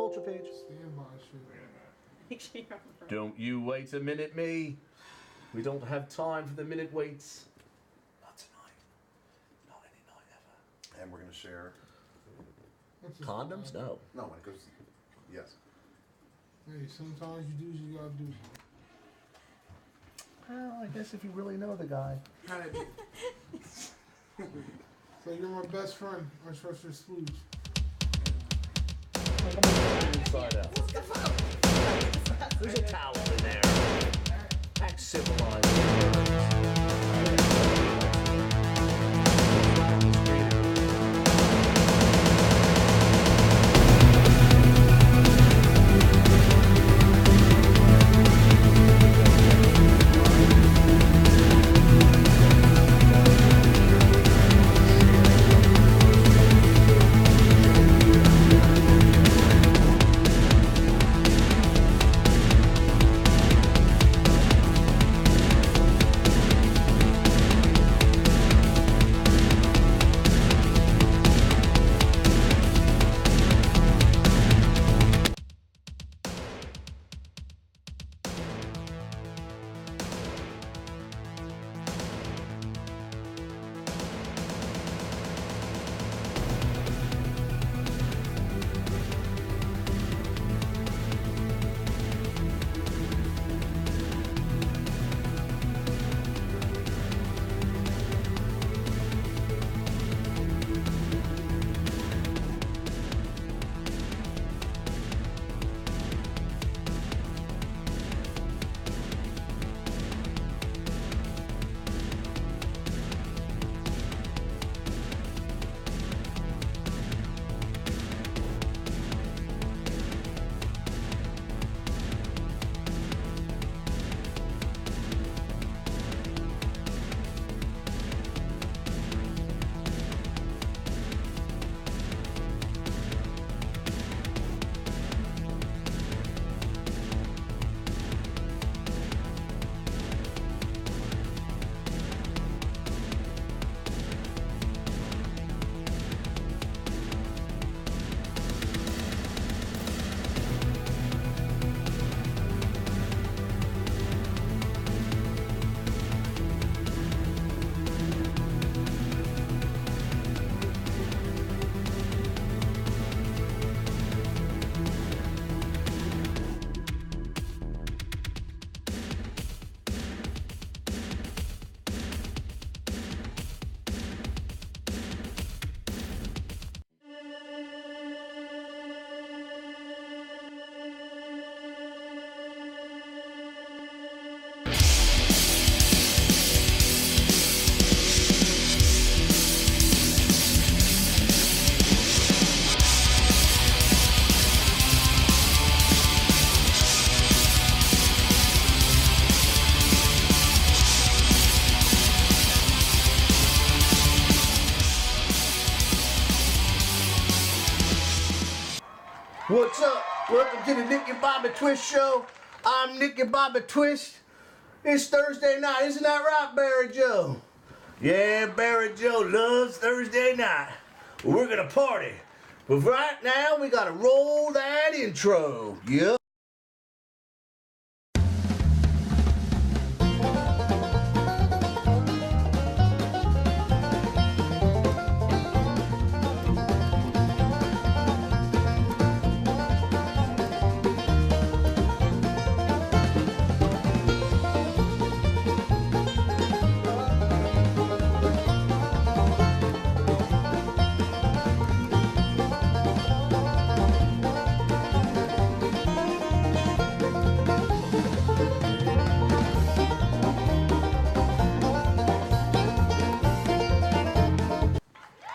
culture page. Stand by shit. Make sure you're on the front. Don't you wait a minute, me. We don't have time for the minute waits. Not tonight. Not any night ever. And we're going to share. That's just Condoms? fine. No. No, when it goes. Yes. Hey, sometimes you do what you gotta do. Well, I guess if you really know the guy. How that be? So you're my best friend. I trust your splooge. Inside out. There's a towel in there. Act civilized. What's up? Welcome to the Nick and Bobby Twist Show. I'm Nick and Bobby Twist. It's Thursday night, isn't that right, Barry Joe? Yeah, Barry Joe loves Thursday night. Well, we're gonna party. But right now, we gotta roll that intro. Yup.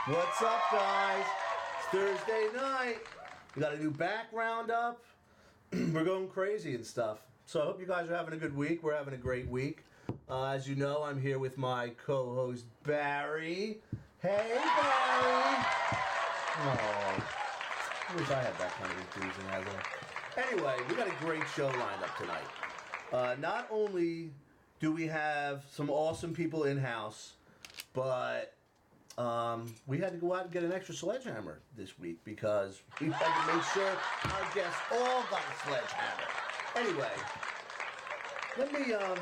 What's up, guys? It's Thursday night. We got a new background up. We're going crazy and stuff. So I hope you guys are having a good week. We're having a great week. As you know, I'm here with my co-host, Barry. Hey, Barry. Oh, I wish I had that kind of enthusiasm. Anyway, we got a great show lined up tonight. Not only do we have some awesome people in-house, but we had to go out and get an extra sledgehammer this week because we had to make sure our guests all got a sledgehammer. Anyway, let me, I'm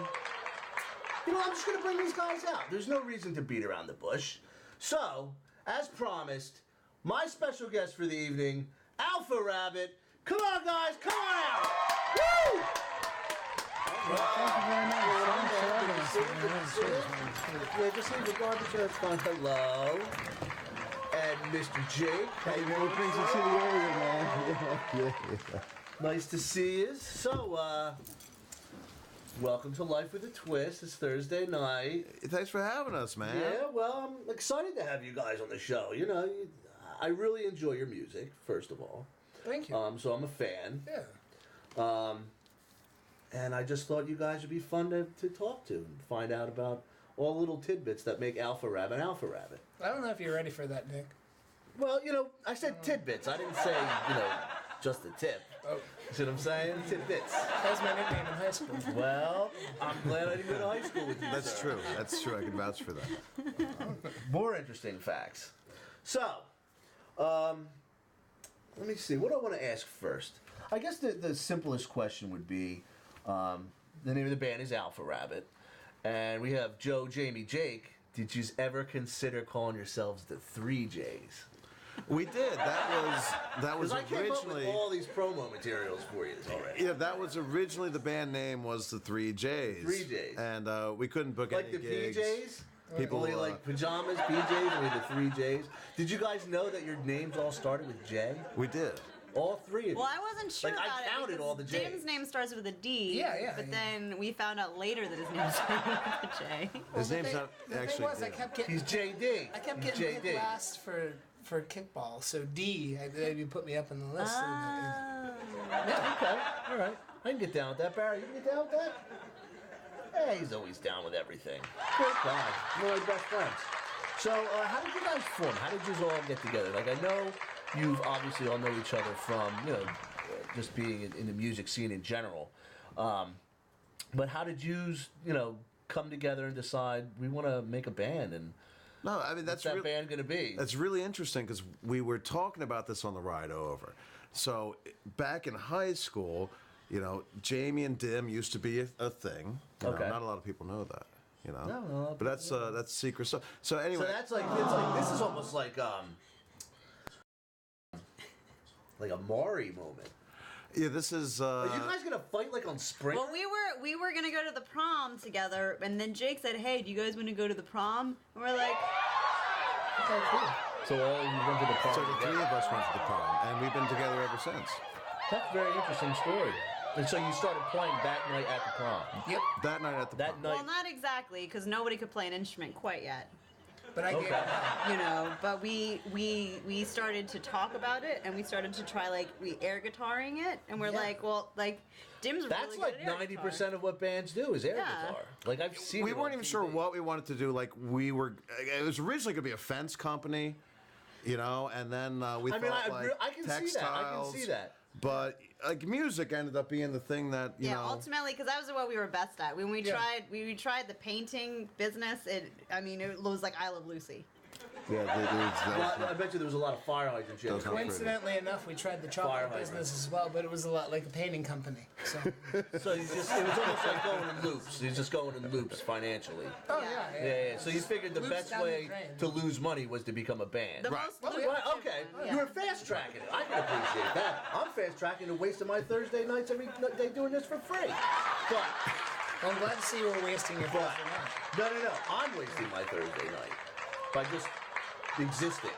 just going to bring these guys out. There's no reason to beat around the bush. So, as promised, my special guest for the evening, Alpha Rabbit. Come on, guys, come on out! Woo! Thank you very much. Yeah, just leave the garbage. That's fine. Hello. And Mr. Jake. How you doing? Brings you to the area, man. Yeah. Nice to see you. So, welcome to Life with a Twist. It's Thursday night. Thanks for having us, man. Yeah, well, I'm excited to have you guys on the show. You know, I really enjoy your music, first of all. Thank you. So I'm a fan. Yeah. And I just thought you guys would be fun to talk to and find out about all the little tidbits that make Alpha Rabbit Alpha Rabbit. I don't know if you're ready for that, Nick. Well, I said tidbits. I didn't say, just a tip. Oh, You see what I'm saying? Tidbits. that was my nickname in high school. Well, I'm glad I didn't go to high school with you. That's sir. true. That's true. I can vouch for that. More interesting facts. So, let me see. What do I want to ask first? I guess the simplest question would be, the name of the band is Alpha Rabbit, and we have Joe, Jamie, Jake. Did you ever consider calling yourselves the 3 J's? We did. That was Because I came up with originally. all these promo materials for you already. Yeah, that was originally the band name was the 3 J's. 3 J's. And we couldn't book Like any the gigs. PJs? People Only like pajamas, PJs, only the 3 J's. Did you guys know that your names all started with J? We did. All 3 of you. Well, I wasn't sure Like, I about counted it. all the because J's. Jim's name starts with a D. Yeah. But then we found out later that his name started with a J. His name's not The actually. thing was, I yeah. kept getting. He's JD. I kept He's getting picked JD. last for kickball, so D. They put me up in the list. Ah. Yeah. Okay, all right. I can get down with that. Barry, you can get down with that? Hey, he's always down with everything. Great guy. One of my best friends. So, how did you guys form? How did you all get together? Like, I know you've obviously all know each other from, just being in the music scene in general. But how did you, come together and decide we want to make a band? And No, I mean what's that's that really. band going to be? That's really interesting because we were talking about this on the ride over. So back in high school, Jamie and Dim used to be a thing. Okay. Not a lot of people know that. No, But that's secret stuff. So anyway, So that's like this is almost like a Maury moment. yeah, this is. Are you guys gonna fight like on Spring? Well, we were gonna go to the prom together, and then Jake said, "Hey, do you guys want to go to the prom?" And we're like, So all you went to the prom So the together? 3 of us went to the prom, and we've been together ever since. That's a very interesting story. And so you started playing that night at the prom. Yep. That night at the That prom. night. "Well, not exactly, because nobody could play an instrument quite yet." But I Okay. get. But we started to talk about it, and we started to try we air guitaring it, and we're Yeah. Dim's That's really like good at air 90% of what bands do is air Yeah. guitar. Like I've seen. We it weren't on even sure TV. what we wanted to do. Like it was originally going to be a fence company, and then we I thought mean, like I can see that. I can textiles. see that. But like music ended up being the thing that guitar. Yeah, ultimately, because that was what we were best at. When we Yeah. tried the painting business, it was like I Love Lucy. Yeah, Well, I bet you there was a lot of fire hydrants. Those are- Coincidentally enough, we tried the Fire chocolate hydrant. business as well, but it was a lot like a painting company. So. So it was almost like going in loops. He's just going in loops financially. Oh Yeah. Yeah. So you figured the Loops best down the way drain. to lose money was to become a band. The Right. most Oh, yeah. Right, okay. Yeah. You were fast tracking it. I can appreciate that. I'm fast tracking the waste of my Thursday nights every day doing this for free. But Well, I'm glad to see you were wasting your But Thursday night. no. I'm wasting my Thursday night by just existing.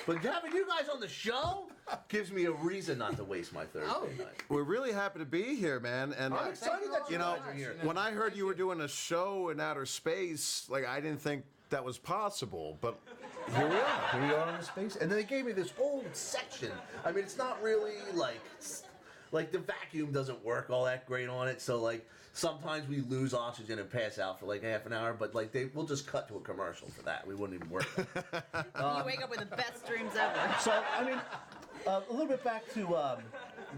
But having you guys on the show gives me a reason not to waste my Thursday Oh. night. We're really happy to be here, man. And I'm excited that you guys are here. when I heard you were doing a show in outer space, like I didn't think that was possible, but here we are. Here we are on the space, and then they gave me this whole section. I mean, it's not really like the vacuum doesn't work all that great on it. So sometimes we lose oxygen and pass out for like half an hour, but we'll just cut to a commercial for that. We wouldn't even work. You wake up with the best dreams ever. So I mean, a little bit back to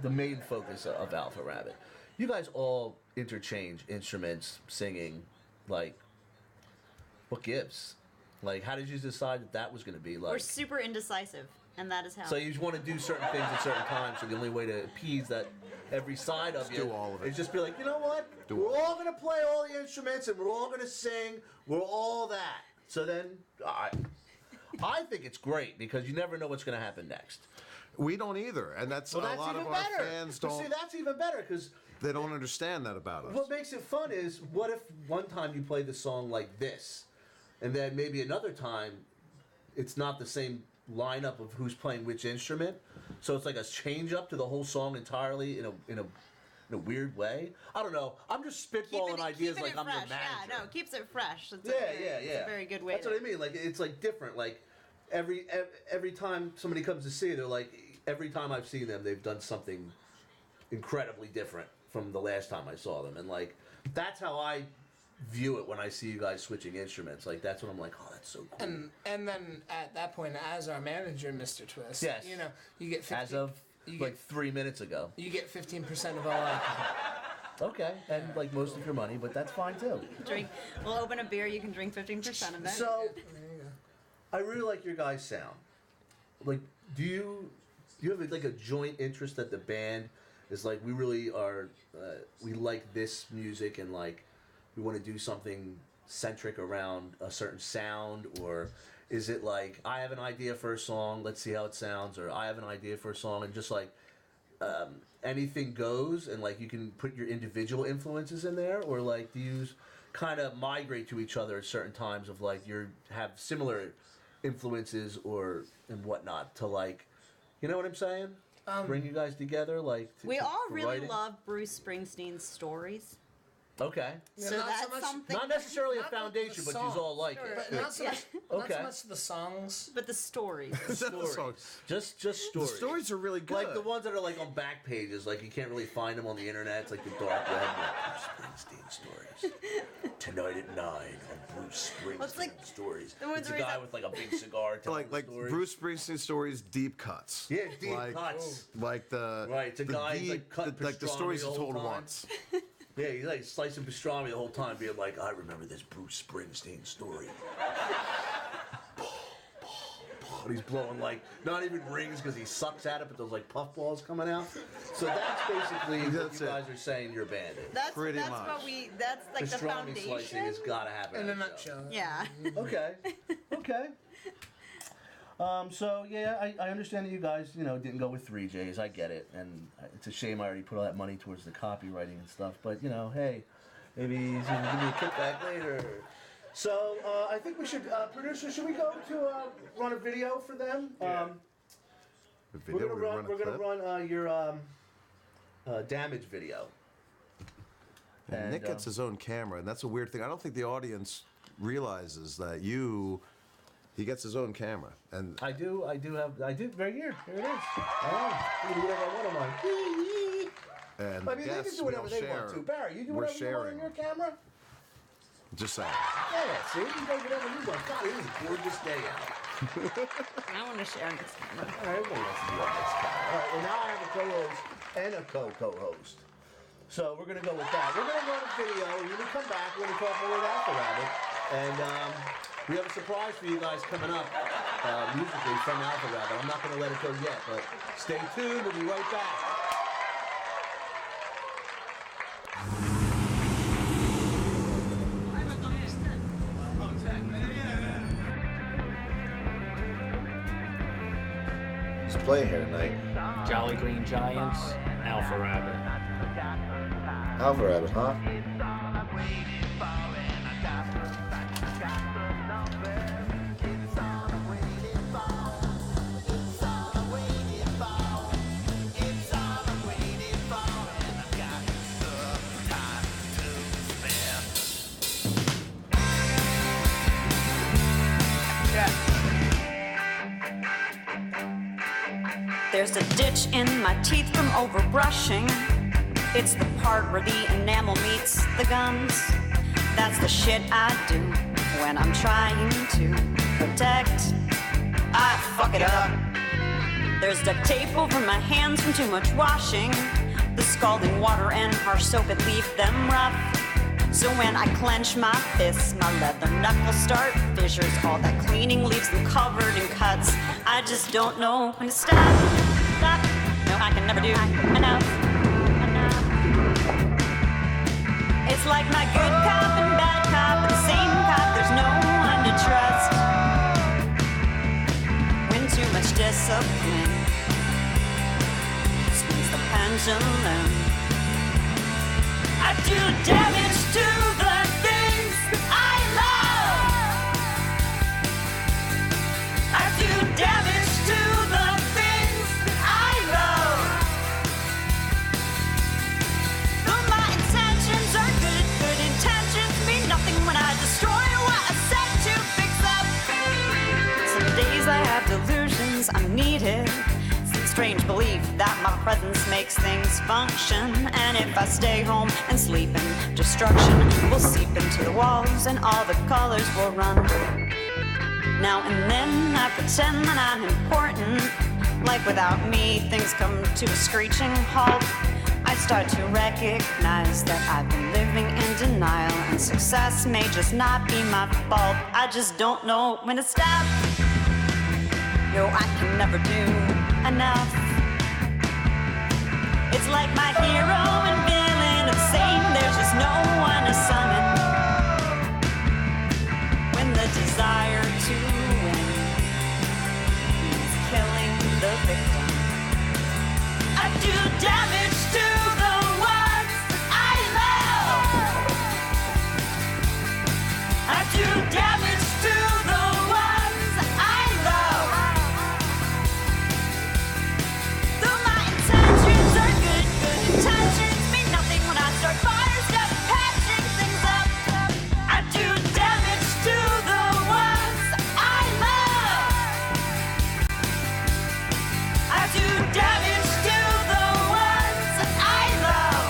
the main focus of Alpha Rabbit. You guys all interchange instruments, singing, what gives? Like, how did you decide that was going to be like? We're super indecisive, and that is how. So you just want to do certain things at certain times. So the only way to appease that every side of you do all of it. is just be like, you know what? Do we're it. all going to play all the instruments and we're all going to sing. We're all that. So then, I think it's great because you never know what's going to happen next. We don't either, and that's Well, a that's lot even of our better. fans But don't. see, that's even better because They don't understand that about us. what makes it fun is what if one time you play the song like this, and then maybe another time it's not the same lineup of who's playing which instrument, so it's like a change up to the whole song entirely in a weird way. I don't know. I'm just spitballing ideas keeping like it I'm fresh. the manager. Yeah, no, it keeps it fresh. It's Yeah, yeah. It's a very good way. That's what I mean. Like it's like different. Like every time somebody comes to see, they're like every time I've seen them, they've done something incredibly different from the last time I saw them, and like that's how I view it when I see you guys switching instruments. Like that's when I'm like, oh, that's so cool. And then at that point, as our manager, Mr. Twist, Yes. you know, you get 15, As of you like get 3 minutes ago. you get 15% of all alcohol. Okay, and like most of your money, but that's fine too. Drink. We'll open a beer. You can drink 15% of it. So There you go. I really like your guys' sound. Like, do you have like a joint interest that the band is like? We really are. We like this music, and like we want to do something centric around a certain sound, or is it like I have an idea for a song, let's see how it sounds, or I have an idea for a song, and just like anything goes, and like you can put your individual influences in there, or like do you kind of migrate to each other at certain times of like you have similar influences or and whatnot to like, you know what I'm saying? Bring you guys together, like we all for really writing? love Bruce Springsteen's stories. Okay, Yeah, So not so that's much- something. not necessarily a Not the foundation, but you songs. all like Sure. it. But not so Yeah. much. Not Okay. so much the songs. But the stories. Is that the Stories. song? Just The stories. stories are really good. Like the ones that are like on back pages, like you can't really find them on the internet. It's like the dark web, like Bruce Springsteen stories. Tonight at 9 on Bruce Springsteen Well, it's like stories. the ones It's a where he's guy like- with like a big cigar telling like stories. Bruce Springsteen stories, deep cuts. Yeah, deep like, cuts. Like the Right, it's a the guy, he's, like, deep, cutting like the pastrami stories the he whole told time. once. Yeah, he's like slicing pastrami the whole time, being like, I remember this Bruce Springsteen story. And he's blowing like not even rings because he sucks at it, but those like puffballs coming out. So that's basically what That's you it. guys are saying your band is. That's Pretty that's much. what we. That's like the Pastrami foundation. slicing has got to happen. In on a the show. nutshell. Yeah. Okay. Okay. So yeah, I understand that you guys, didn't go with 3Js. I get it, and it's a shame I already put all that money towards the copywriting and stuff. But hey, maybe he's gonna give me a kickback later. So I think we should, producer. Should we go to run a video for them? The We're video, gonna we run. run a We're gonna clip. run your damage video. And Nick and, gets his own camera, and that's a weird thing. I don't think the audience realizes that he gets his own camera. And I do right here. Here it is. I can do whatever I want on mine. and I mean, they guests, can do we whatever all they share. want to. Barry, you do We're whatever you want on sharing. your camera? Just saying. Yeah, see? You can do whatever you want. God, it is a gorgeous day out. I want to share this camera. All right, everybody wants to be on this camera. All right, well, now I have a co-host and a co-host. So we're going to go with that. We're going to run a video. When we come back, we're going to talk more with Alpha Rabbit. And we have a surprise for you guys coming up musically from Alpha Rabbit. I'm not going to let it go yet, but stay tuned. We'll be right back. Who's playing here tonight? Jolly Green Giants, Alpha Rabbit. Alpha Rabbit, huh? There's a ditch in my teeth from overbrushing. It's the part where the enamel meets the gums. That's the shit I do when I'm trying to protect. I fuck it up. There's duct tape over my hands from too much washing. The scalding water and harsh soap, it leave them rough. So when I clench my fists, my leather knuckles start fissures. All that cleaning leaves them covered in cuts. I just don't know when to stop. Stop. No, I can never do enough. It's like my good cop and bad cop, and the same cop, there's no one to trust. When too much discipline swings the pendulum, I do damage to the things I love. I do damage to the things I love. Though my intentions are good, good intentions mean nothing when I destroy what I set to fix up. Some days I have delusions I'm needed. Strange belief that my presence makes things function. And if I stay home and sleep in destruction, will seep into the walls and all the colors will run. Now and then I pretend that I'm important, like without me things come to a screeching halt. I start to recognize that I've been living in denial, and success may just not be my fault. I just don't know when to stop. Yo, I can never do enough. It's like my hero and villain are the same. There's just no one to summon. When the desire to win means killing the victim, I do damage to the ones I love. I do damage to the ones I love. Though my intentions are good, good intentions mean nothing when I start fires, just patching things up. I do damage to the ones I love. I do damage to the ones I love.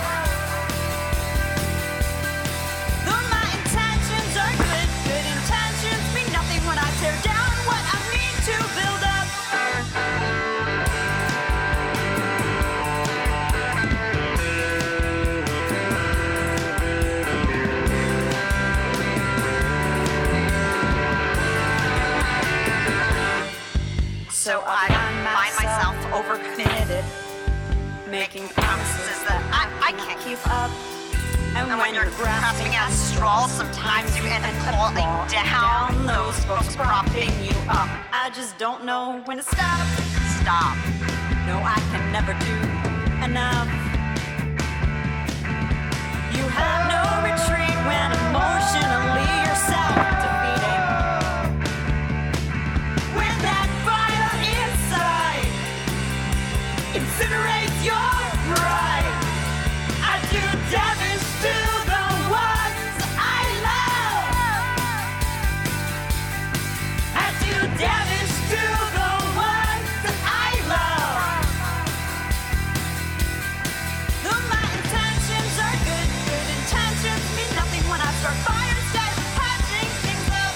Though my intentions are good, good intentions mean nothing when I tear down what I mean to build up. So I find myself overcommitted, making promises that I can't keep up. And when you're grasping at straws, sometimes you end up falling down. Those folks propping you up. I just don't know when to stop. Stop. No, I can never do enough. You have no retreat when emotionally you're self-defeating. When that fire inside incinerates your pride, I do damage to the ones I love. I do damage to the ones I love. Though my intentions are good, good intentions mean nothing when I start fires, just patching things up.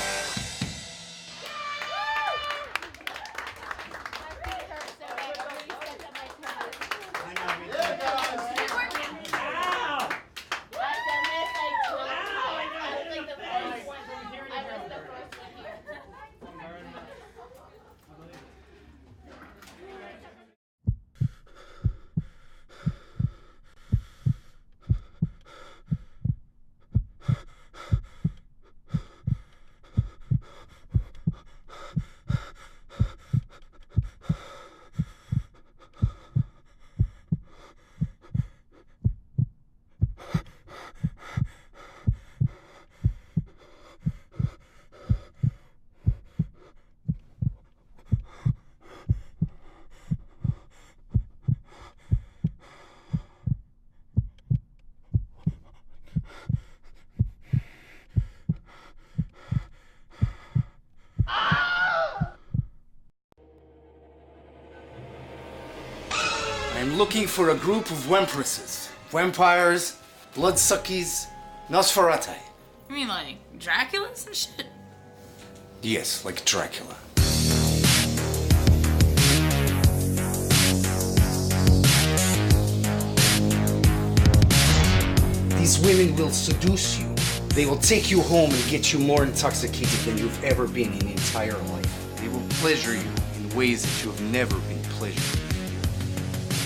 I'm looking for a group of Wempresses, vampires, bloodsuckies, Nosferatu. You mean like Draculas and shit? Yes, like Dracula. These women will seduce you They will take you home and get you more intoxicated than you've ever been in your entire life. They will pleasure you in ways that you have never been pleasured.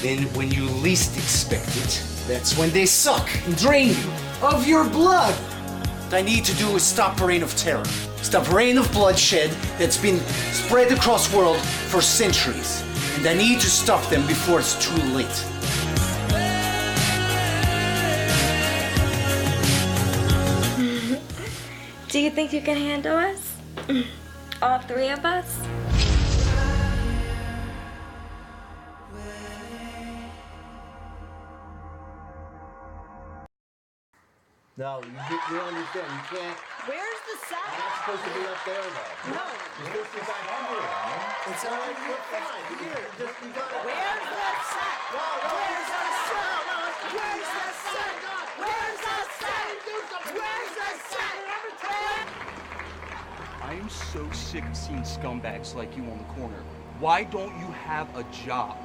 Then when you least expect it, that's when they suck and drain you of your blood. What I need to do is stop a reign of terror. Stop a reign of bloodshed that's been spread across the world for centuries. And I need to stop them before it's too late. Do you think you can handle us? All three of us? No, you don't understand. You can't. Where's the You're set? not supposed to be up there, though. No. You're supposed to be back here. It's All all right, you're fine. Here, just you gotta. Where's the set? No, Where's the set? Where's the set? Where's the set? Where's the set? I am so sick of seeing scumbags like you on the corner. Why don't you have a job?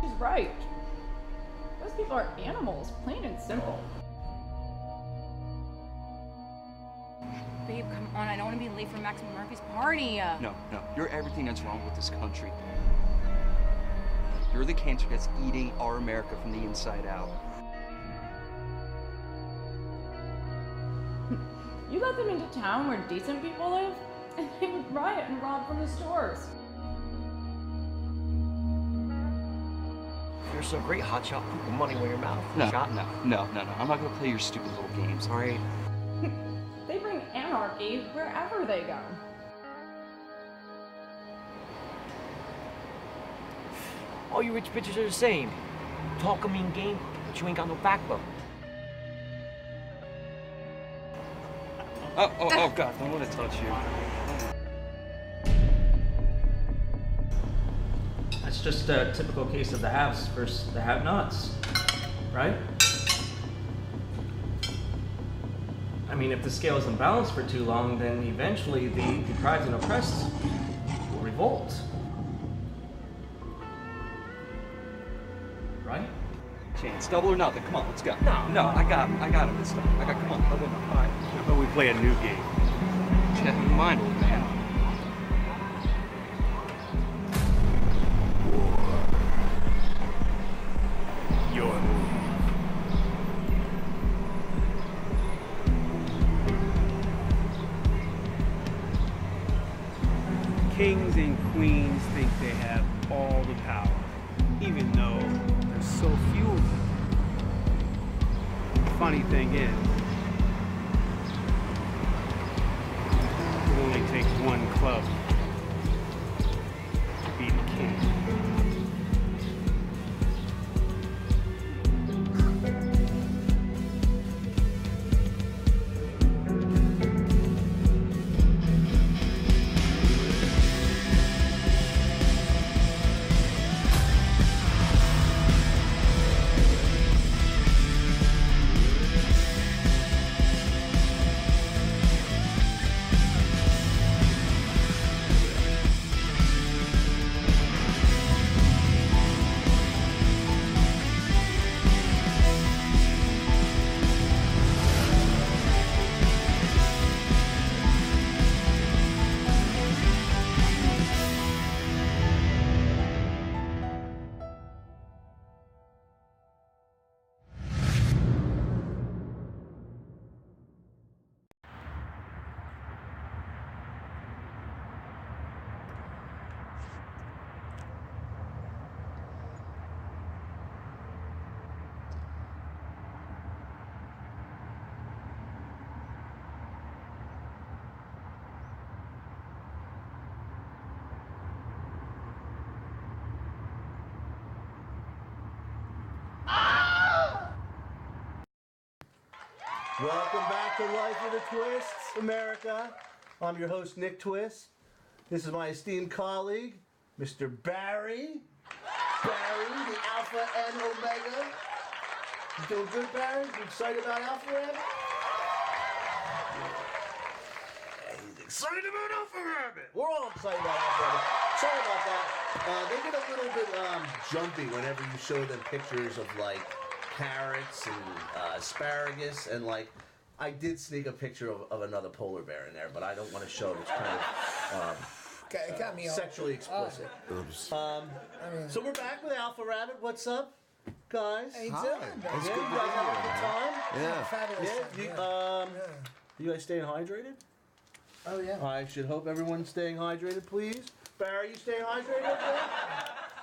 She's right. Those people are animals, plain and simple. Babe, come on. I don't want to be late for Maximum Murphy's party. No, you're everything that's wrong with this country. You're the cancer that's eating our America from the inside out. You let them into town where decent people live, and they would riot and rob from the stores. You're so great, hotshot. Put the money where your mouth. No, Shot. no. I'm not gonna play your stupid little games, all right? They bring anarchy wherever they go. All you rich bitches are the same. Talk a mean game, but you ain't got no backbone. Oh God, don't want to touch you. That's just a typical case of the haves versus the have-nots, right? I mean, if the scale is imbalanced for too long, then eventually the deprived and oppressed will revolt. Right? Chance, double or nothing. Come on, let's go. No, I got him this time. Come on, double or nothing. All right. How about we play a new game? Check your mind, old man. Your move. Kings and queens think they have all the power, even though there's so few of them. The funny thing is, it only takes one club to be the king. Welcome back to Life with a Twist, America. I'm your host, Nick Twist. This is my esteemed colleague, Mr. Barry. Barry, the Alpha and Omega. You doing good, Barry? You excited about Alpha Rabbit? Yeah, he's excited about Alpha Rabbit. We're all excited about Alpha Rabbit. Sorry about that. They get a little bit jumpy whenever you show them pictures of, like, carrots and asparagus, and like I did sneak a picture of another polar bear in there, but I don't want to show it. It's kind of It got me all sexually explicit. Oops. So we're back with Alpha Rabbit. What's up, guys? How you Hi. doing? It's Yeah, good you to guys be having a here, good man. time? Yeah. Fabulous. Yeah. You guys staying hydrated? Oh yeah. I should hope everyone's staying hydrated, please. Barry, you staying hydrated up there?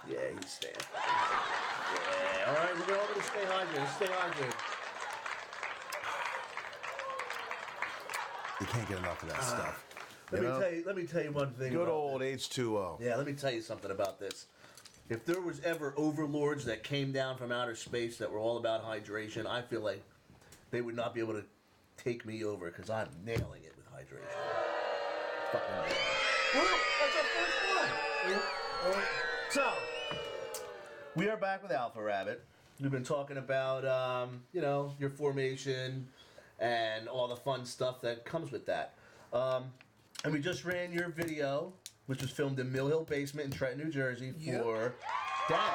Yeah, he's staying. Yeah. All right, we're going to stay hydrated. Stay hydrated. You can't get enough of that stuff. Let me tell you one thing. Good about old this. H2O. Yeah, let me tell you something about this. If there was ever overlords that came down from outer space that were all about hydration, I feel like they would not be able to take me over because I'm nailing it with hydration. Fucking nail it. Woo! That's our first one. So, we are back with Alpha Rabbit. We've been talking about, your formation and all the fun stuff that comes with that. And we just ran your video, which was filmed in Mill Hill Basement in Trenton, New Jersey, for Dad.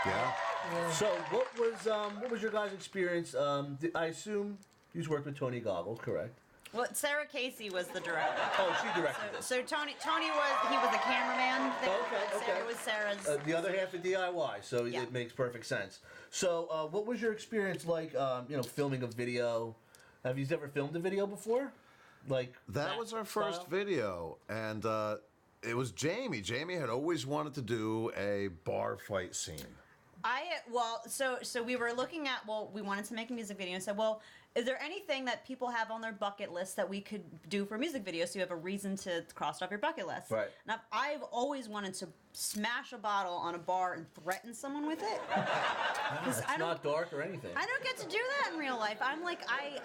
Yeah. So, what was your guys' experience? I assume you worked with Tony Goggle, correct? Well, Sarah Casey was the director. Oh, she directed this. So Tony was the cameraman. There. Okay. Sarah was Sarah's. The other half of DIY, so Yeah. it makes perfect sense. So, what was your experience like? Filming a video. Have you ever filmed a video before? Like That was our first style? video, and it was Jamie. Jamie had always wanted to do a bar fight scene. So we were looking at, we wanted to make a music video and said, is there anything that people have on their bucket list that we could do for a music video so you have a reason to cross off your bucket list? Right. Now, I've always wanted to smash a bottle on a bar and threaten someone with it. It's not dark or anything. I don't get to do that in real life. I'm like, I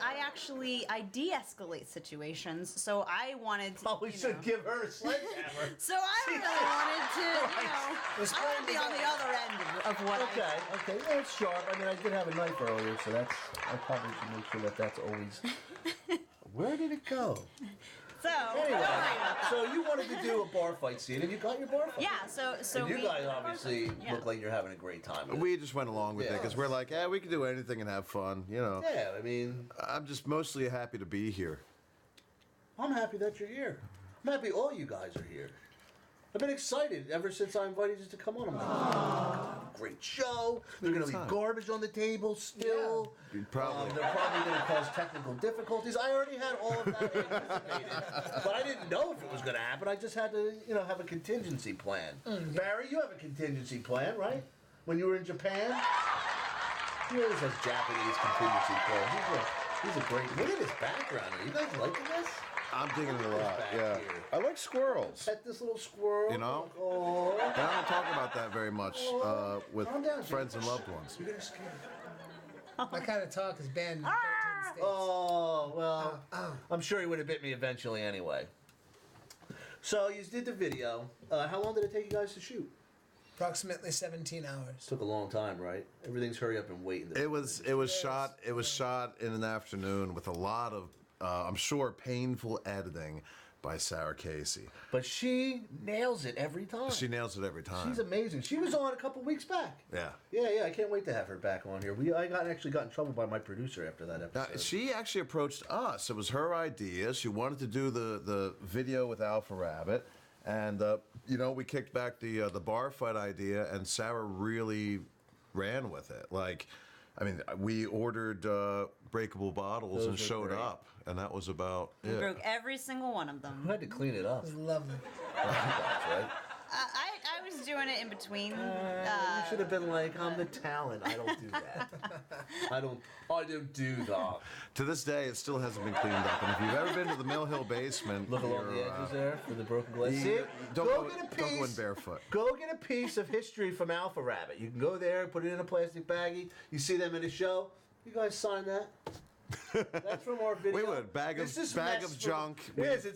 de-escalate situations, so I wanted to, Probably should give her a sledgehammer. So I really wanted to, I want to be on the other end of what Okay, yeah, it's sharp. I mean, I did have a knife earlier, so I probably should make sure that that's always... Where did it go? So, Anyway, don't worry about that. so you wanted to do a bar fight scene, and you got your bar fight. Yeah, so and you we- guys obviously look like you're having a great time. With it. We just went along with it Yeah. because we're like, we can do anything and have fun, Yeah, I mean, I'm just mostly happy to be here. I'm happy that you're here. I'm happy all you guys are here. I've been excited ever since I invited you to come on. I'm like, great show. They're going to leave garbage on the table still. Yeah. Probably. They're probably going to cause technical difficulties. I already had all of that anticipated. But I didn't know if it was going to happen. I just had to, have a contingency plan. Barry, you have a contingency plan, right? When you were in Japan? He always has Japanese contingency plans. He's a great... Look at his background. Are you guys liking this? I'm digging it a lot, Back yeah. here. I like squirrels. Pet this little squirrel. You know? Oh. But I don't talk about that very much with Calm down, friends and loved ones. You're going to scare me. My kind of talk is banned in 13 states. Oh, well, I'm sure he would have bit me eventually anyway. So you did the video. How long did it take you guys to shoot? Approximately 17 hours. Took a long time, right? Everything's hurry up and wait. It was shot in an afternoon with a lot of I'm sure painful editing by Sarah Casey. But she nails it every time. She nails it every time. She's amazing. She was on a couple weeks back. Yeah. Yeah. I can't wait to have her back on here. I actually got in trouble by my producer after that episode. Now, she actually approached us. It was her idea. She wanted to do the video with Alpha Rabbit. And, we kicked back the bar fight idea, and Sarah really ran with it. We ordered breakable bottles and showed up, and that was about We it. broke every single one of them. Who had to clean it up? It was lovely. Right? I was doing it in between. You should have been like, I'm the talent. I don't do that. I don't do that. To this day, it still hasn't been cleaned up. And if you've ever been to the Mill Hill basement, Look along the edges there for the broken glass. you- See? don't Go go get a don't go in piece. barefoot. Go get a piece of history from Alpha Rabbit. You can go there, put it in a plastic baggie. You see them in a show. You guys sign that. That's from our video. We would. Bag of junk. Yes,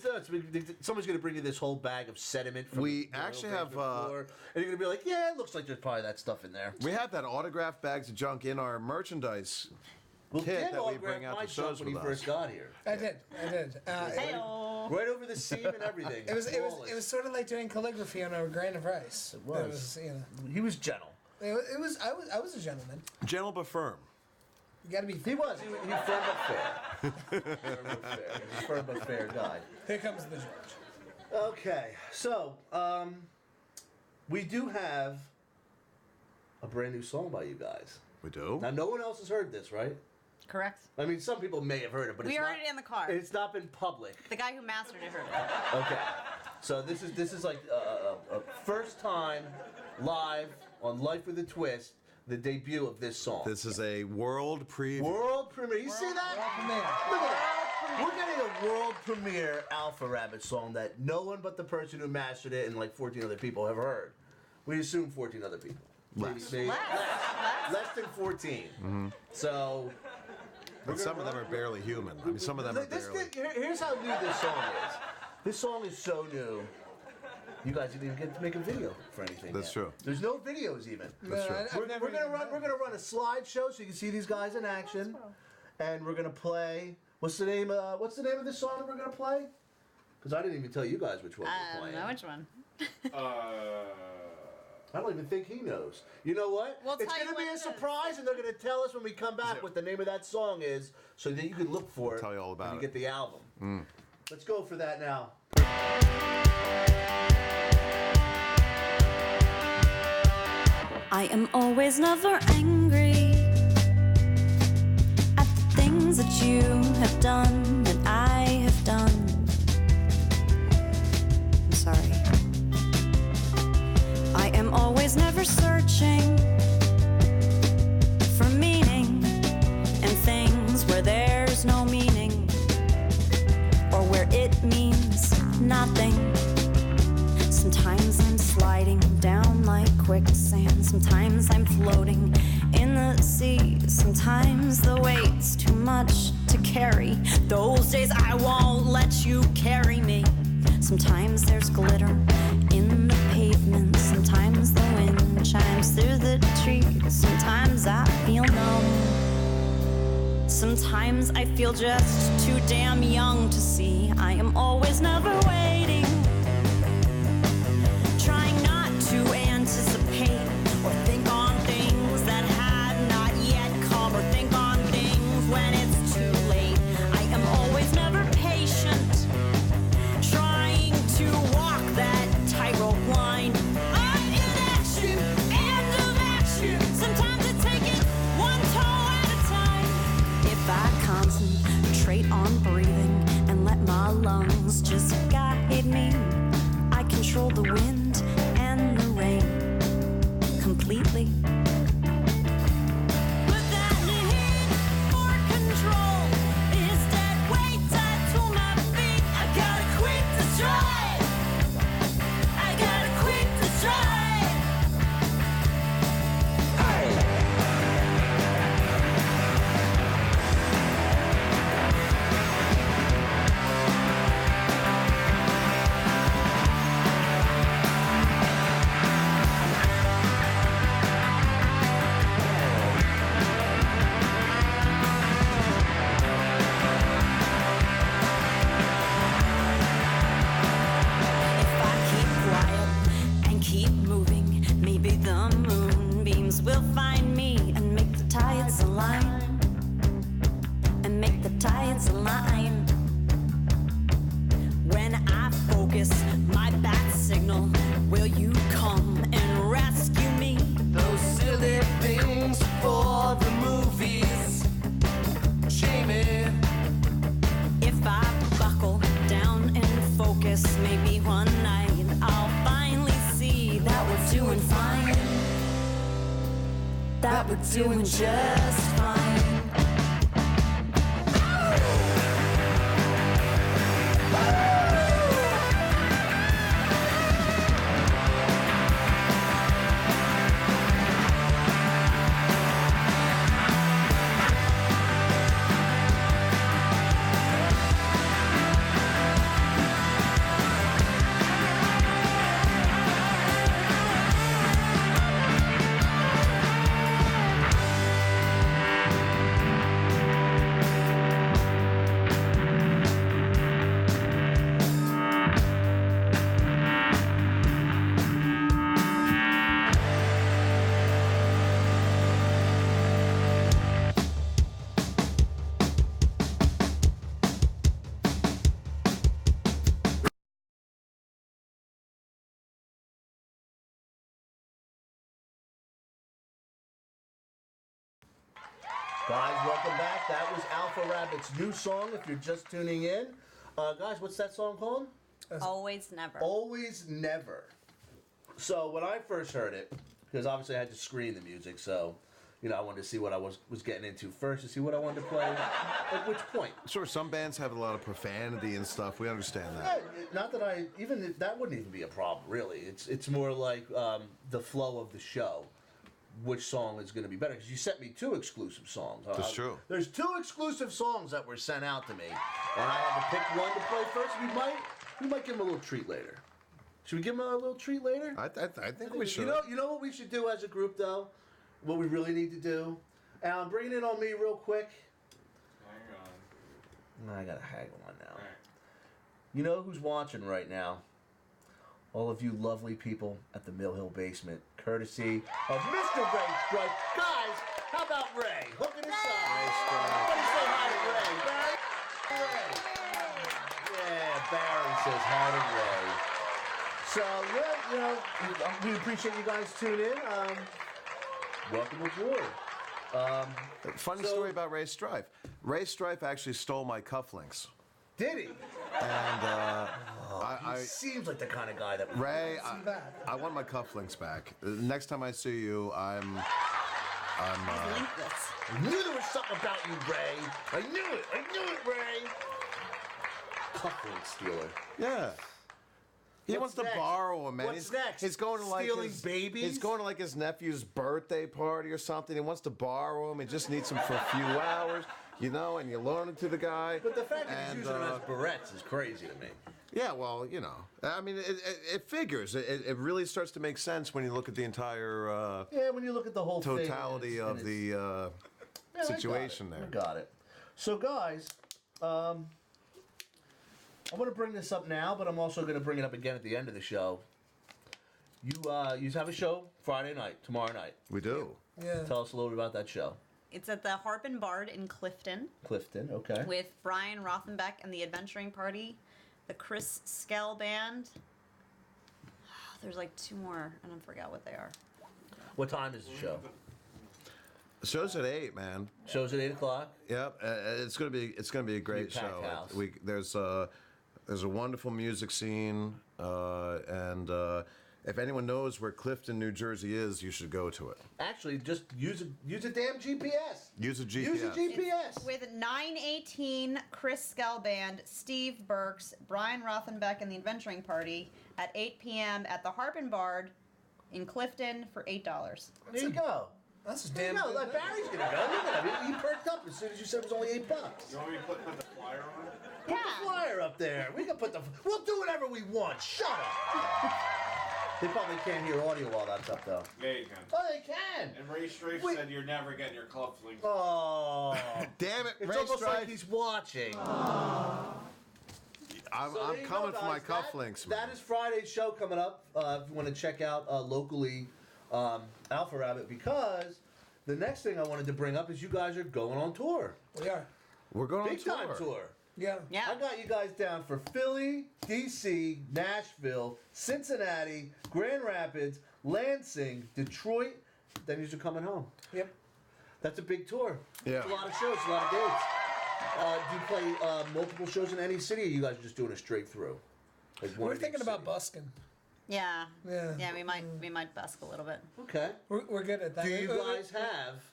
someone's going to bring you this whole bag of sediment. From We the actually basement have, floor, and you're going to be like, yeah, it looks like there's probably that stuff in there. We have that autographed bags of junk in our merchandise Well, kit Ken that we autographed bring out my to junk shows when he with first us. got here. I did. Right over the seam and everything. It was sort of like doing calligraphy on a grain of rice. It was. It was He was gentle. I was a gentleman. Gentle but firm. You gotta be. He was firm but fair. Firm but fair. He's a firm but fair guy. Here comes the judge. Okay, so we do have a brand new song by you guys. We do? Now, no one else has heard this, right? Correct. I mean, some people may have heard it, but We it's heard not, it in the car. It's not been public. The guy who mastered it heard it. Okay, so this is like a first time live on Life with a Twist, the debut of this song. This is a world preview. World premiere. You see that? Look at that. We're getting a world premiere Alpha Rabbit song that no one but the person who mastered it and like 14 other people have heard. We assume 14 other people. Less. Less than 14. Mm-hmm. So. But some of them are barely human. I mean, some of them are barely. Here's how new this song is. This song is so new. You guys didn't even get to make a video for anything. That's yet. true. There's no videos even. That's true. We're gonna run a slideshow so you can see these guys in action, and we're gonna play. What's the name of this song that we're gonna play? Because I didn't even tell you guys which one we're playing. I don't know which one. I don't even think he knows. You know what? We'll it's tell you going to be what a it is. surprise, and they're going to tell us when we come back what the name of that song is, so that you can look for it. Tell you all about when it. you get the album. Mm. Let's go for that now. I am always never angry at the things that you have done, that I have done. I'm sorry. I am always never searching for meaning in things where there's no meaning, or where it means nothing. Sometimes I'm sliding down like quicksand. Sometimes I'm floating in the sea. Sometimes the weight's too much to carry. Those days I won't let you carry me. Sometimes there's glitter in the pavement. Sometimes the wind chimes through the trees. Sometimes I feel numb. Sometimes I feel just too damn young to see. I am always never waiting, trying not to anticipate or think on things that have not yet come, or think on things when it's too late. I am always never patient, trying to walk that tightrope line. I'm in action, end of action. Sometimes I take it one toe at a time. If I concentrate on breathing and let my lungs just guide me, I control the wind and the rain completely. But that need for control is dead weight tied to my feet. I gotta quit the stride. I gotta quit the stride. If I keep quiet and keep moving, maybe the moonbeams will find me and make the tides align. And make the tides align. When I focus my bat signal, will you come and rescue me? Those silly things for the movies, Jamie. If I buckle down and focus, maybe one night I'll finally see that we're doing fine. That we're doing just fine. Guys, welcome back. That was Alpha Rabbit's new song, if you're just tuning in. Guys, what's that song called? Always Never. Always Never. So when I first heard it, because obviously I had to screen the music, so I wanted to see what I was getting into first, to see what I wanted to play at which point. Sure, some bands have a lot of profanity and stuff. We understand that. Yeah, not that that wouldn't even be a problem, really. It's more like the flow of the show. Which song is going to be better? Because you sent me 2 exclusive songs. That's true. There's 2 exclusive songs that were sent out to me, and I had to pick one to play first. We might give him a little treat later. Should we give him a little treat later? I think we should. You know what we should do as a group, though? What we really need to do? Alan, bring it in on me real quick. Hang on. I got to hang on now. Right. You know who's watching right now? All of you lovely people at the Mill Hill Basement, courtesy of Mr. Ray Strife. Guys, how about Ray? Hooking us up. Everybody say hi to Ray. Yeah, Barry says hi to Ray. So, we appreciate you guys tuning in. Welcome aboard. Funny story about Ray Strife. Ray Strife actually stole my cufflinks. Did he? And he seems like the kind of guy that would. Ray, I want my cufflinks back. Next time I see you, I'm I knew there was something about you, Ray. I knew it, Ray. Cufflink stealer. Yeah. He What's wants to next? borrow them, man. What's next? He's going to Stealing babies? He's going to like his nephew's birthday party or something. He wants to borrow them. He just needs them for a few hours, and you loan them to the guy. But the fact that he's using them as barrettes is crazy to me. Yeah, well, I mean, it figures. It really starts to make sense when you look at the entire when you look at the whole totality of the situation there. I got it. So, guys, I'm going to bring this up now, but I'm also going to bring it up again at the end of the show. You have a show Friday night, tomorrow night. We do. Yeah. Tell us a little bit about that show. It's at the Harp and Bard in Clifton. Clifton, okay. With Brian Rothenbeck and the Adventuring Party, the Chris Skell Band. There's like 2 more, and I forgot what they are. What time is the show? The show's at 8, man. Show's at 8 o'clock. Yep, it's gonna be a great show. There's a wonderful music scene, and if anyone knows where Clifton, New Jersey is, you should go to it. Actually, just use a damn GPS. Use a GPS. Use a GPS. It's with 918 Chris Skell Band, Steve Burks, Brian Rothenbeck, and the Adventuring Party at 8 p.m. at the Harp and Bard in Clifton for $8. There you go. That's a damn good. Like Barry's gonna go. Look at him. He perked up as soon as you said it was only $8. You want me to put the flyer on it? Put the flyer up there. We can put we'll do whatever we want. Shut up. They probably can't hear audio while that's up, though. Yeah, you can. Oh, they can. And Ray Strife said you're never getting your cufflinks. Oh. Damn it, It's Ray almost Strife. like he's watching. I'm So there you coming go, for my guys. cufflinks, man. That is Friday's show coming up. If you want to check out locally Alpha Rabbit, because the next thing I wanted to bring up is you guys are going on tour. We are. We're going Big on tour. time tour. Yeah. I got you guys down for Philly, D.C., Nashville, Cincinnati, Grand Rapids, Lansing, Detroit. Then you're coming home. Yep. That's a big tour. Yeah. It's a lot of shows, a lot of dates. Do you play multiple shows in any city, or you guys are just doing it straight through? Like one We're in each thinking about city? busking. Yeah. Yeah. Yeah, we might busk a little bit. Okay. We're good at that. Do you guys have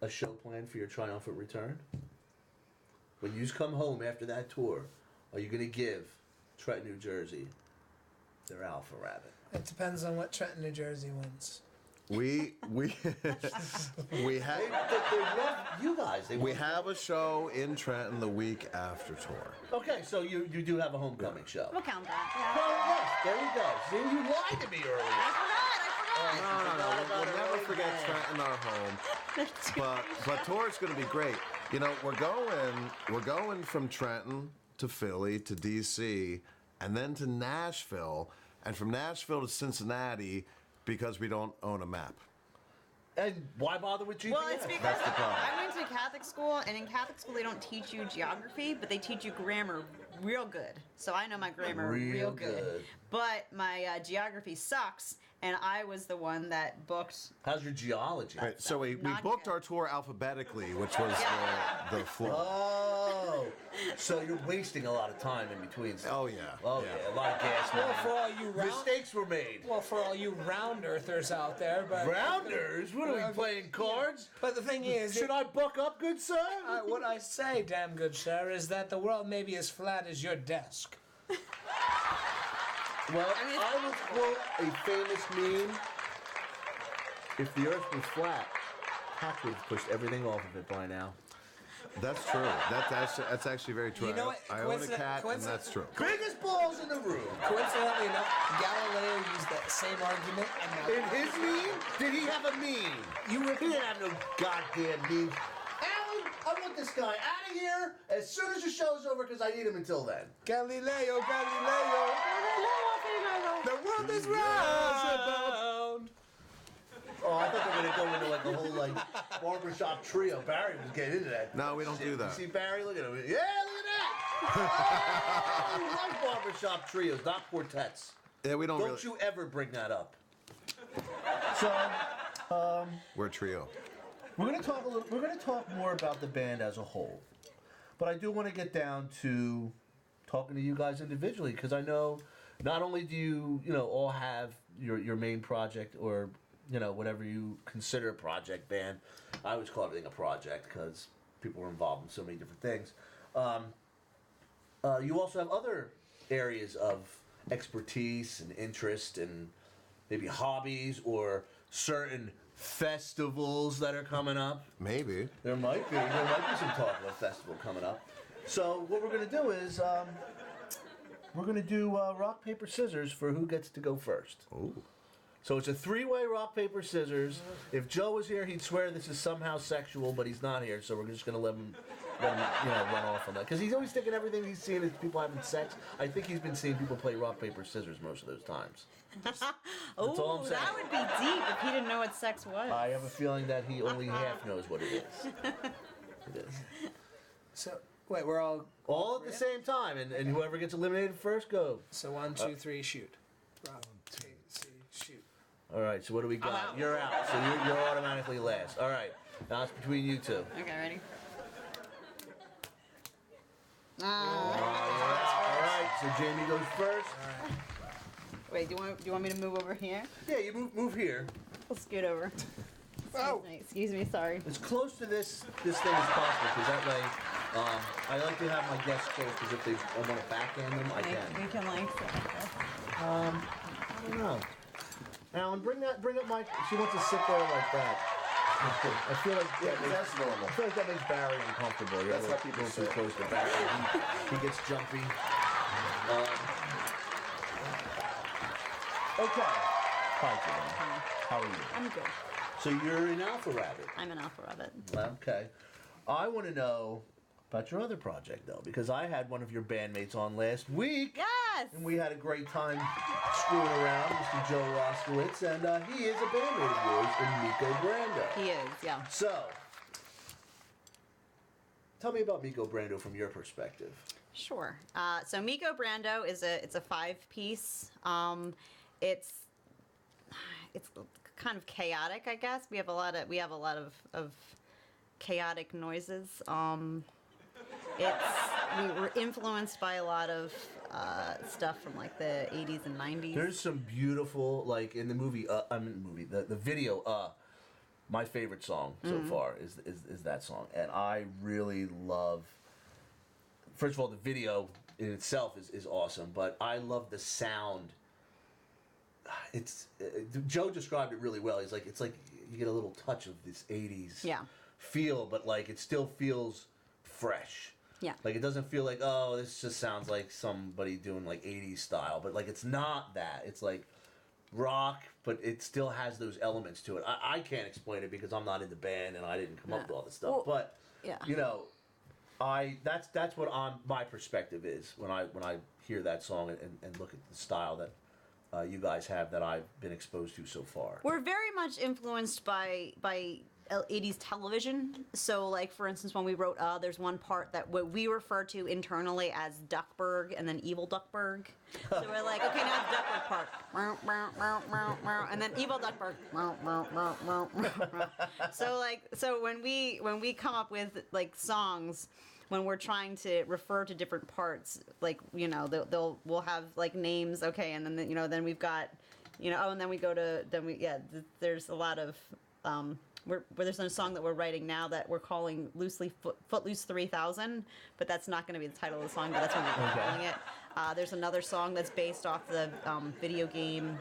a show plan for your triumphant return? When you come home after that tour, are you going to give Trenton, New Jersey their Alpha Rabbit? It depends on what Trenton, New Jersey wins. We have They love you guys. we have a show in Trenton the week after tour. Okay, so you do have a homecoming show. We'll count that. Oh, yes, there you go. See, you lied to me earlier. No. We'll never forget Trenton, our home. But tour's going to be great. You know, we're going from Trenton to Philly to D.C. and then to Nashville, and from Nashville to Cincinnati because we don't own a map. And why bother with GPS? Well, it's because That's the problem. I went to Catholic school, and in Catholic school they don't teach you geography, but they teach you grammar real good. So I know my grammar real good. But my geography sucks, and I was the one that booked. How's your geology? Right, so we Not booked our tour alphabetically, which was the floor. Oh, so you're wasting a lot of time in between. Oh, yeah. Oh, yeah. A lot of gas Well, money. for all you Mistakes were made. Well, for all you round earthers out there, but Rounders? What are we playing cards? But the thing is, should I buck up, good sir? What I say, damn good sir, is that the world may be as flat as your desk. Well, I will quote a famous meme. If the earth was flat, Patch would have pushed everything off of it by now. That's true. That's actually very true. You know what? I own a cat, and that's true. Biggest balls in the room. Coincidentally enough, Galileo used that same argument. In his meme? Did he have a meme? He didn't have no goddamn meme. Alan, I want this guy out of here as soon as the show's over because I need him until then. Galileo, the world is round. Oh, I thought they were gonna go into like a whole like barbershop trio. Barry was getting into that. No, we don't do that. You see Barry? Look at him. Yeah, look at that. We like barbershop trios, not quartets. Yeah, we don't. Don't you ever bring that up. So, we're a trio. we're gonna talk a little. We're gonna talk more about the band as a whole, but I do want to get down to talking to you guys individually because I know not only do you all have your main project or whatever you consider a project band. I always call everything a project because people are involved in so many different things. You also have other areas of expertise and interest and maybe hobbies or certain festivals that are coming up. Maybe. There might be some talk of a festival coming up. So what we're going to do is we're going to do rock, paper, scissors for who gets to go first. Ooh. So it's a three-way rock, paper, scissors. If Joe was here, he'd swear this is somehow sexual, but he's not here, so we're just going to let him run off on that. Because he's always thinking everything he's seeing is people having sex. I think he's been seeing people play rock, paper, scissors most of those times. That's all I'm saying. That would be deep if he didn't know what sex was. I have a feeling that he only half knows what it is. It is. So, wait, we're all at the same time, and whoever gets eliminated first, go. So 1, 2, 3, shoot. 1, 2, 3, shoot. All right, so what do we got? out. You're out, so you're automatically last. All right, now it's between you two. Okay, ready? You're out. All right, so Jamie goes first. Wait, do you want me to move over here? Yeah, you move here. I'll scoot over. Excuse me, sorry. As close to this thing as possible, because that way, I like to have my guests close, because if I want to backhand them, I can. You can like I don't know. Alan, bring up Mike. She wants to sit there like that. I feel like that's normal. I feel like that makes Barry uncomfortable. That's how people too sit. close to Barry. He gets jumpy. Okay. Hi, Jamie. How are you? I'm good. So you're in Alpha Rabbit. I'm an Alpha Rabbit. Okay. I want to know about your other project, though, because I had one of your bandmates on last week. Yes! And we had a great time screwing around, Mr. Joe Roskowitz, and he is a bandmate of yours in Miko Brando. He is, yeah. So, tell me about Miko Brando from your perspective. Sure. So Miko Brando it's a 5-piece. It's kind of chaotic, I guess. We have a lot of chaotic noises. We were influenced by a lot of stuff from like the 80s and 90s. There's some beautiful, like in the movie, the video, my favorite song so far is that song. And I really love, first of all, the video in itself is awesome, but I love the sound. Joe described it really well. He's like, it's like you get a little touch of this 80s feel, but like it still feels fresh. Yeah. Like it doesn't feel like, oh, this just sounds like somebody doing like 80s style, but like it's not that. It's like rock, but it still has those elements to it. I can't explain it because I'm not in the band and I didn't come up with all this stuff. Well, but that's what my perspective is when I hear that song and look at the style that you guys have that I've been exposed to so far. We're very much influenced by 80s television. So, like, for instance, when we wrote there's one part that what we refer to internally as Duckburg and then Evil Duckburg. So we're like, okay, now it's Duckburg part. And then Evil Duckburg. So when we come up with, like, songs, when we're trying to refer to different parts, like, you know, we'll have, like, names, okay, and then, you know, then we've got, you know, and then we go to, there's a lot of, there's a song that we're writing now that we're calling loosely Footloose 3000, but that's not going to be the title of the song, but that's what we're calling it. There's another song that's based off the video game,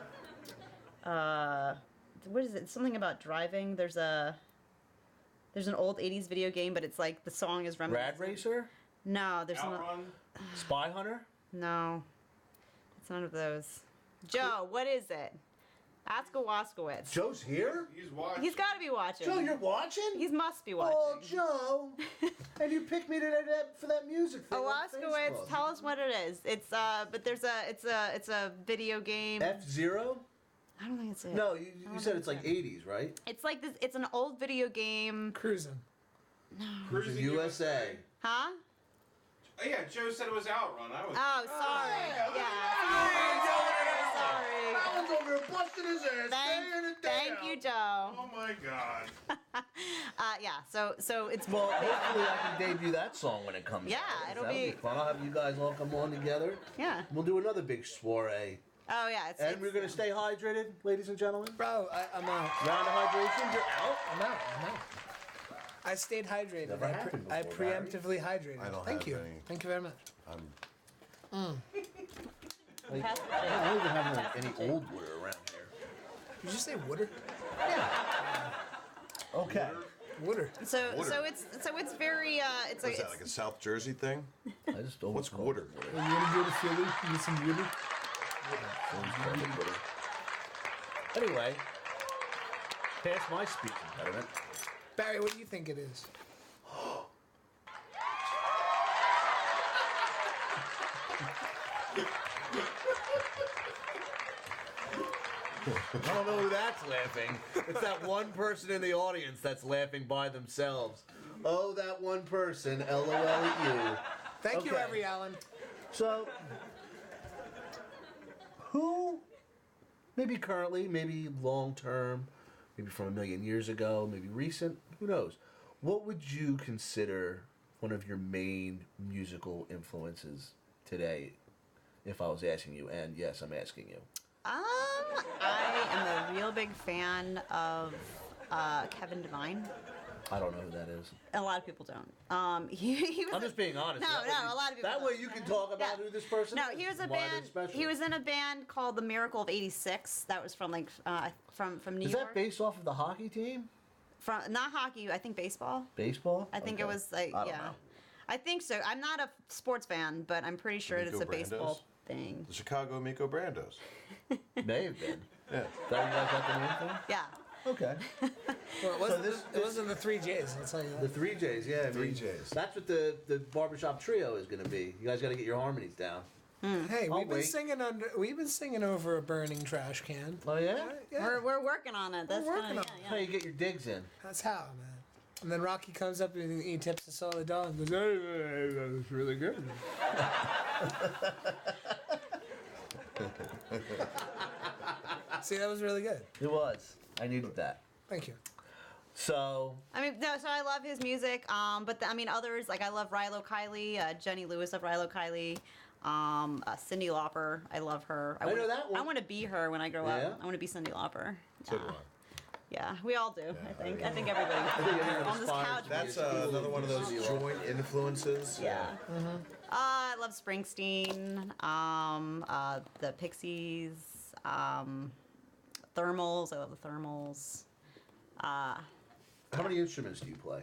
what is it, something about driving, there's an old 80s video game, but it's like the song is reminiscent. Rad Racer? No, there's Outrun? Spy Hunter? No. It's none of those. Joe, what is it? Ask a Waskowitz. Joe's here? He's watching. He's got to be watching. Joe, you're watching? He must be watching. Oh, Joe. And you picked me for that music thing A on Waskowitz, Facebook. tell us what it is. It's but there's it's a video game. F-Zero? I don't think it's it. No, you said it's like 80s, right? It's like this. It's an old video game. Cruising. Cruising USA. Huh? Oh, yeah, Joe said it was Outrun. I was. Oh, sorry. Sorry. That one's over here busting his ass. Thank you, Joe. Oh my God. Yeah. So it's Well, hopefully I can debut that song when it comes Yeah, out. it'll That'll be- fun. I'll have you guys all come on together. Yeah. We'll do another big soiree. Oh yeah. And we're going to stay hydrated, ladies and gentlemen. Bro, I'm out. Round of hydration, you're out? I'm out. I stayed hydrated. Never happened I before, Barry. preemptively hydrated. I don't Thank have you. any. Thank you very much. Like, I don't even have like, any old water around here. Did you say water? Okay. Water. So Water. it's very it's What's that, like a South Jersey thing? I just don't. What's water? You want to go to Philly? You get some water? Anyway, pass my speech impediment. Barry, what do you think it is? I don't know who that's laughing. It's that one person in the audience that's laughing by themselves. Oh, that one person. LOL at you. Thank you, Okay. Avery Allen. So, who, maybe currently, maybe long term, maybe from a million years ago, maybe recent, who knows? What would you consider one of your main musical influences today, if I was asking you? And yes, I'm asking you. I am a real big fan of Kevin Devine. I don't know who that is. A lot of people don't. He was I'm just being honest. No, That way a lot of people That don't. way you can talk about who this person No, is. he was a Why they're band. special. He was in a band called The Miracle of '86. That was from like from New Is York. that based off of the hockey team? From not hockey, I think baseball. Baseball? I think it Okay. was like I don't yeah. know. I think so. I'm not a sports fan, but I'm pretty sure it's Miko a baseball Brandos? thing. The Chicago Miko Brandos. May have been. Yeah. Is that what you guys got the name for? Yeah. Okay. Well, it wasn't, it wasn't the 3 J's, I'll tell you The that. 3 J's, yeah. I mean, 3 J's. That's what the barbershop trio is going to be. You guys got to get your harmonies down. Hey, I'll we've been wait. singing over a burning trash can. Oh, yeah? Yeah. We're working on it. That's working kinda, on yeah, How you get your digs in. That's how, man. And then Rocky comes up and he tips us all the dollar and goes, hey, that was really good. See, that was really good. It was. I needed that. Thank you. So, I mean, no, so I love his music. But I mean, others like I love Rilo Kiley, Jenny Lewis of Rilo Kiley, Cyndi Lauper. I love her. I know that one. I want to be her when I grow Yeah? up. I want to be Cyndi Lauper. So do I. Yeah, we all do. I think. I think everybody everyone on this aspires couch. to That's Cool. another one of those joint influences. Yeah. I love Springsteen. The Pixies. Thermals. I love the Thermals. how many instruments do you play?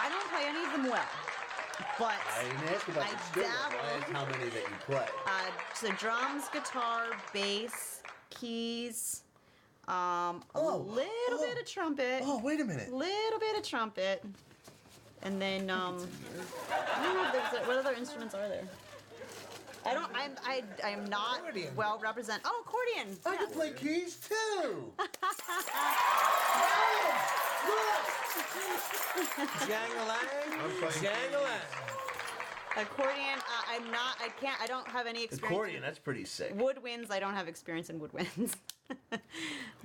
I don't play any of them well, but I didn't ask about I the skill. I dabble. asked how many that you play. So drums, guitar, bass, keys, a little bit of trumpet. Oh, wait a minute. Little bit of trumpet, and then I don't know if there's what other instruments are there. I don't. I'm not Accordion. well represented. Oh, accordion. I can play keys too. Jang-a-lang, jang-a-lang. Accordion, I don't have any experience. Accordion, that's pretty sick. Woodwinds, I don't have experience in woodwinds.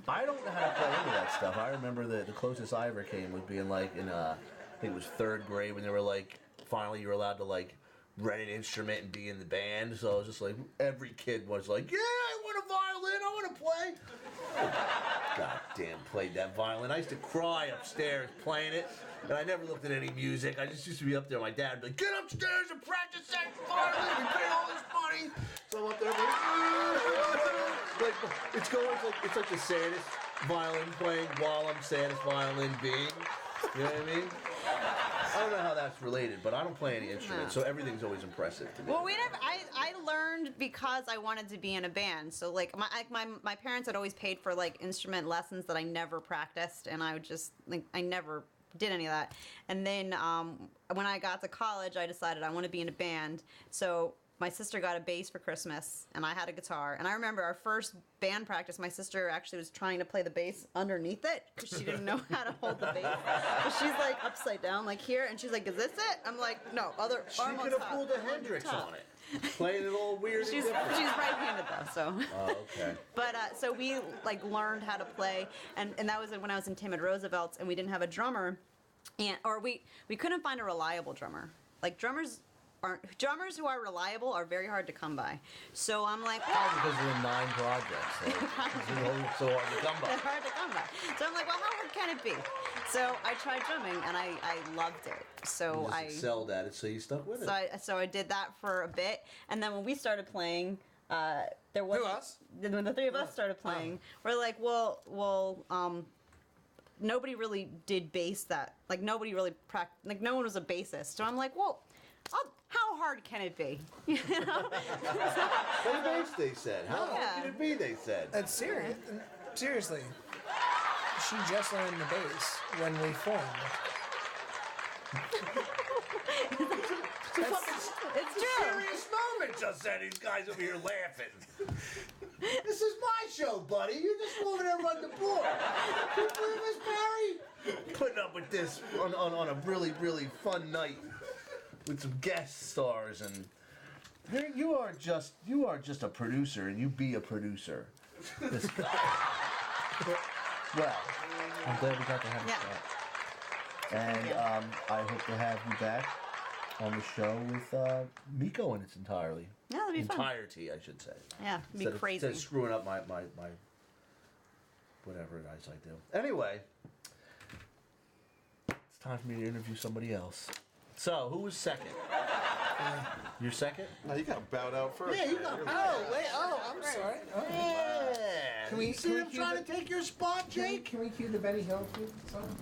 I don't know how to play any of that stuff. I remember the closest I ever came was being like in I think it was 3rd grade when they were like, finally you were allowed to like rent an instrument and be in the band. So I was just like, every kid was like, yeah, I want a violin, I want to play. God damn, played that violin. I used to cry upstairs playing it, and I never looked at any music. I just used to be up there. My dad would be like, get upstairs and practice that violin. We paid all this money. So I'm up there like it's like the saddest violin playing while I'm saddest violin being. You know what I mean? I don't know how that's related, but I don't play any instruments, so everything's always impressive to me. Well, I learned because I wanted to be in a band. So like my parents had always paid for like instrument lessons that I never practiced, and I would just like I never did any of that. And then when I got to college, I decided I want to be in a band. So my sister got a bass for Christmas, and I had a guitar. And I remember our first band practice, my sister actually was trying to play the bass underneath it because she didn't know how to hold the bass. So she's like upside down, like here, and she's like, "Is this it?" I'm like, "No, other She arm on could have top, pulled a arm on Hendrix top." on it, playing it all weird. She's and different. right-handed though, so. Oh, okay. But so we like learned how to play, and that was when I was in Tim and Roosevelt's, and we didn't have a drummer, or we couldn't find a reliable drummer. Like drummers who are reliable are very hard to come by. So I'm like, Probably because of the 9 projects. Like, it's so hard to come by. they're hard to come by. So I'm like, well, how hard can it be? So I tried drumming, and I loved it. So You just excelled at it, so you stuck with it. So I did that for a bit, and then when we started playing, there was when the 3 of us started playing, we're like, well, nobody really did bass that. Like nobody really like no one was a bassist. So I'm like, well, how hard can it be? You know? Play bass, they said. How hard can it be, they said. That's serious. Seriously. She just learned the bass when we formed. It's true. Serious moment just then. These guys over here laughing. This is my show, buddy. You're just over there running the board. Can you believe this, Barry? Putting up with this on a really, really fun night with some guest stars, and here you are just a producer, and you be a producer. This guy. Well, I'm glad we got to have a chat. And I hope to have you back on the show with Miko in its entirety. Yeah, that'd be fun. Entirety, I should say. Yeah, it'd be crazy. Instead of screwing up my whatever it is I do. Anyway, it's time for me to interview somebody else. So, who was second? You're second? No, you got bowed out first. Yeah, you got I'm sorry. Oh. Yeah. Can we see him cue trying to take your spot, Jake? Can we cue the Benny Hill song?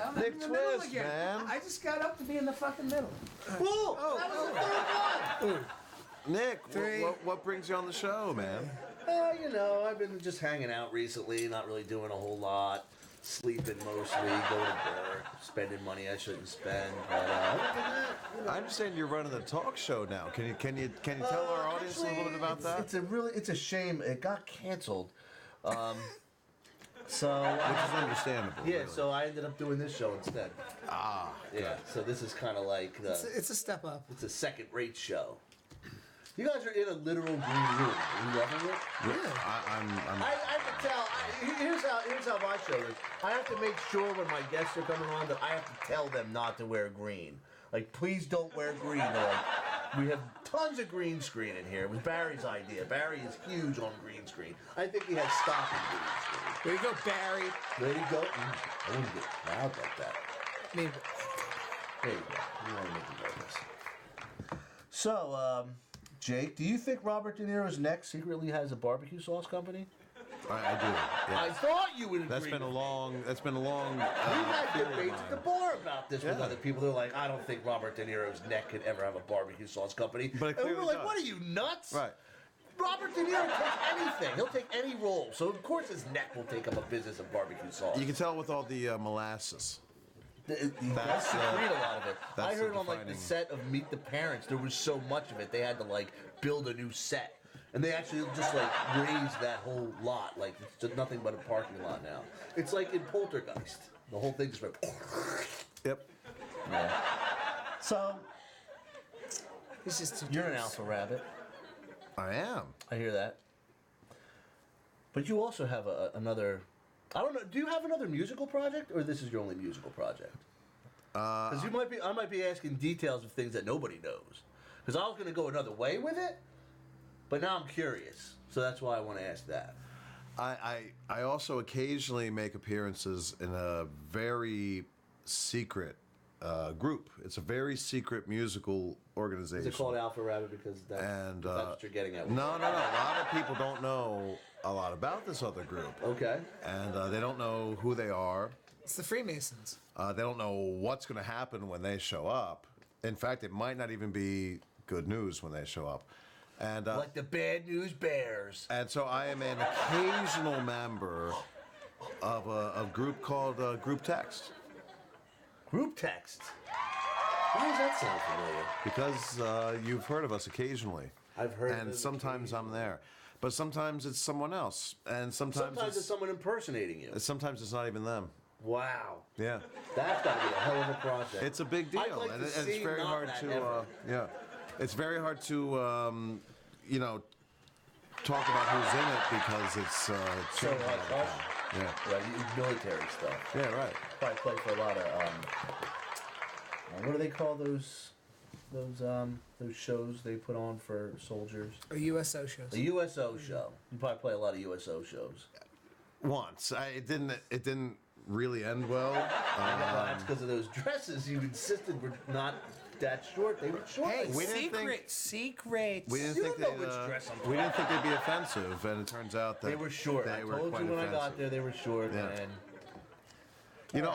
I'm Nick in the middle Twist, again. man. I just got up to be in the fucking middle. Whoa! That was the third one! Nick, what brings you on the show, man? You know, I've been just hanging out recently, not really doing a whole lot. Sleeping mostly, going to work, spending money I shouldn't spend. But I understand you're running the talk show now. Can you tell our audience a little bit about that? It's a shame. It got canceled. So which is understandable. Yeah. Really. So I ended up doing this show instead. Ah. Yeah. So this is kind of like it's a step up. It's a second-rate show. You guys are in a literal green room. Are you loving it? Yeah. I have to tell. Here's how my show is. I have to make sure when my guests are coming on that I have to tell them not to wear green. Like, please don't wear green. We have tons of green screen in here. It was Barry's idea. Barry is huge on green screen. I think he has stock in green screen. Way to go, Barry. Way to go. I wouldn't get loud like that. There you go. You want to make it nervous. So, Jake, do you think Robert De Niro's neck secretly has a barbecue sauce company? I do. Yes. I thought you would agree. That's been a long. We've had debates at the bar about this with other people. They're like, I don't think Robert De Niro's neck could ever have a barbecue sauce company. But it and we're clearly like, does. what are you, nuts? Right. Robert De Niro takes anything. He'll take any role. So of course his neck will take up a business of barbecue sauce. You can tell with all the molasses. That's secret, a lot of it. I heard the on like the defining- set of Meet the Parents, there was so much of it they had to like build a new set, and they actually just like raised that whole lot. Like it's just nothing but a parking lot now. It's like in Poltergeist. The whole thing just went. Yep. Yeah. So, It's just you're an alpha rabbit. I am. I hear that. But you also have another. I don't know. Do you have another musical project, or this is your only musical project? Because I might be asking details of things that nobody knows. Because I was going to go another way with it, but now I'm curious. So that's why I want to ask that. I also occasionally make appearances in a very secret group. It's a very secret musical organization. Is it called Alpha Rabbit because that's what you're getting at? No. A lot of people don't know a lot about this other group. Okay. And they don't know who they are. It's the Freemasons. They don't know what's going to happen when they show up. In fact, it might not even be good news when they show up. And like the Bad News Bears. And so I am an occasional member of a group called Group Text. Group Text? Why does that sound familiar? Because you've heard of us occasionally. I've heard of And it sometimes I'm there. But sometimes it's someone else. And sometimes it's someone impersonating you. Sometimes it's not even them. Wow. Yeah. That's got to be a hell of a project. It's a big deal. I'd like and to it's see very not hard that to ever. yeah. It's very hard to talk about who's in it because it's So changing all the hush. time. Yeah. Right, military stuff. Yeah, right. Probably play for a lot of what do they call those shows they put on for soldiers? Or USO shows. The USO show. You probably play a lot of USO shows. Once. It didn't really end well. That's because of those dresses you insisted were not that short. They were short. Hey, We didn't think- secrets. We didn't You think don't know which dress I'm we didn't talking think they'd be offensive, and it turns out that They were short. They I were told quite you when I got offensive. there they were short, Yeah. and You know,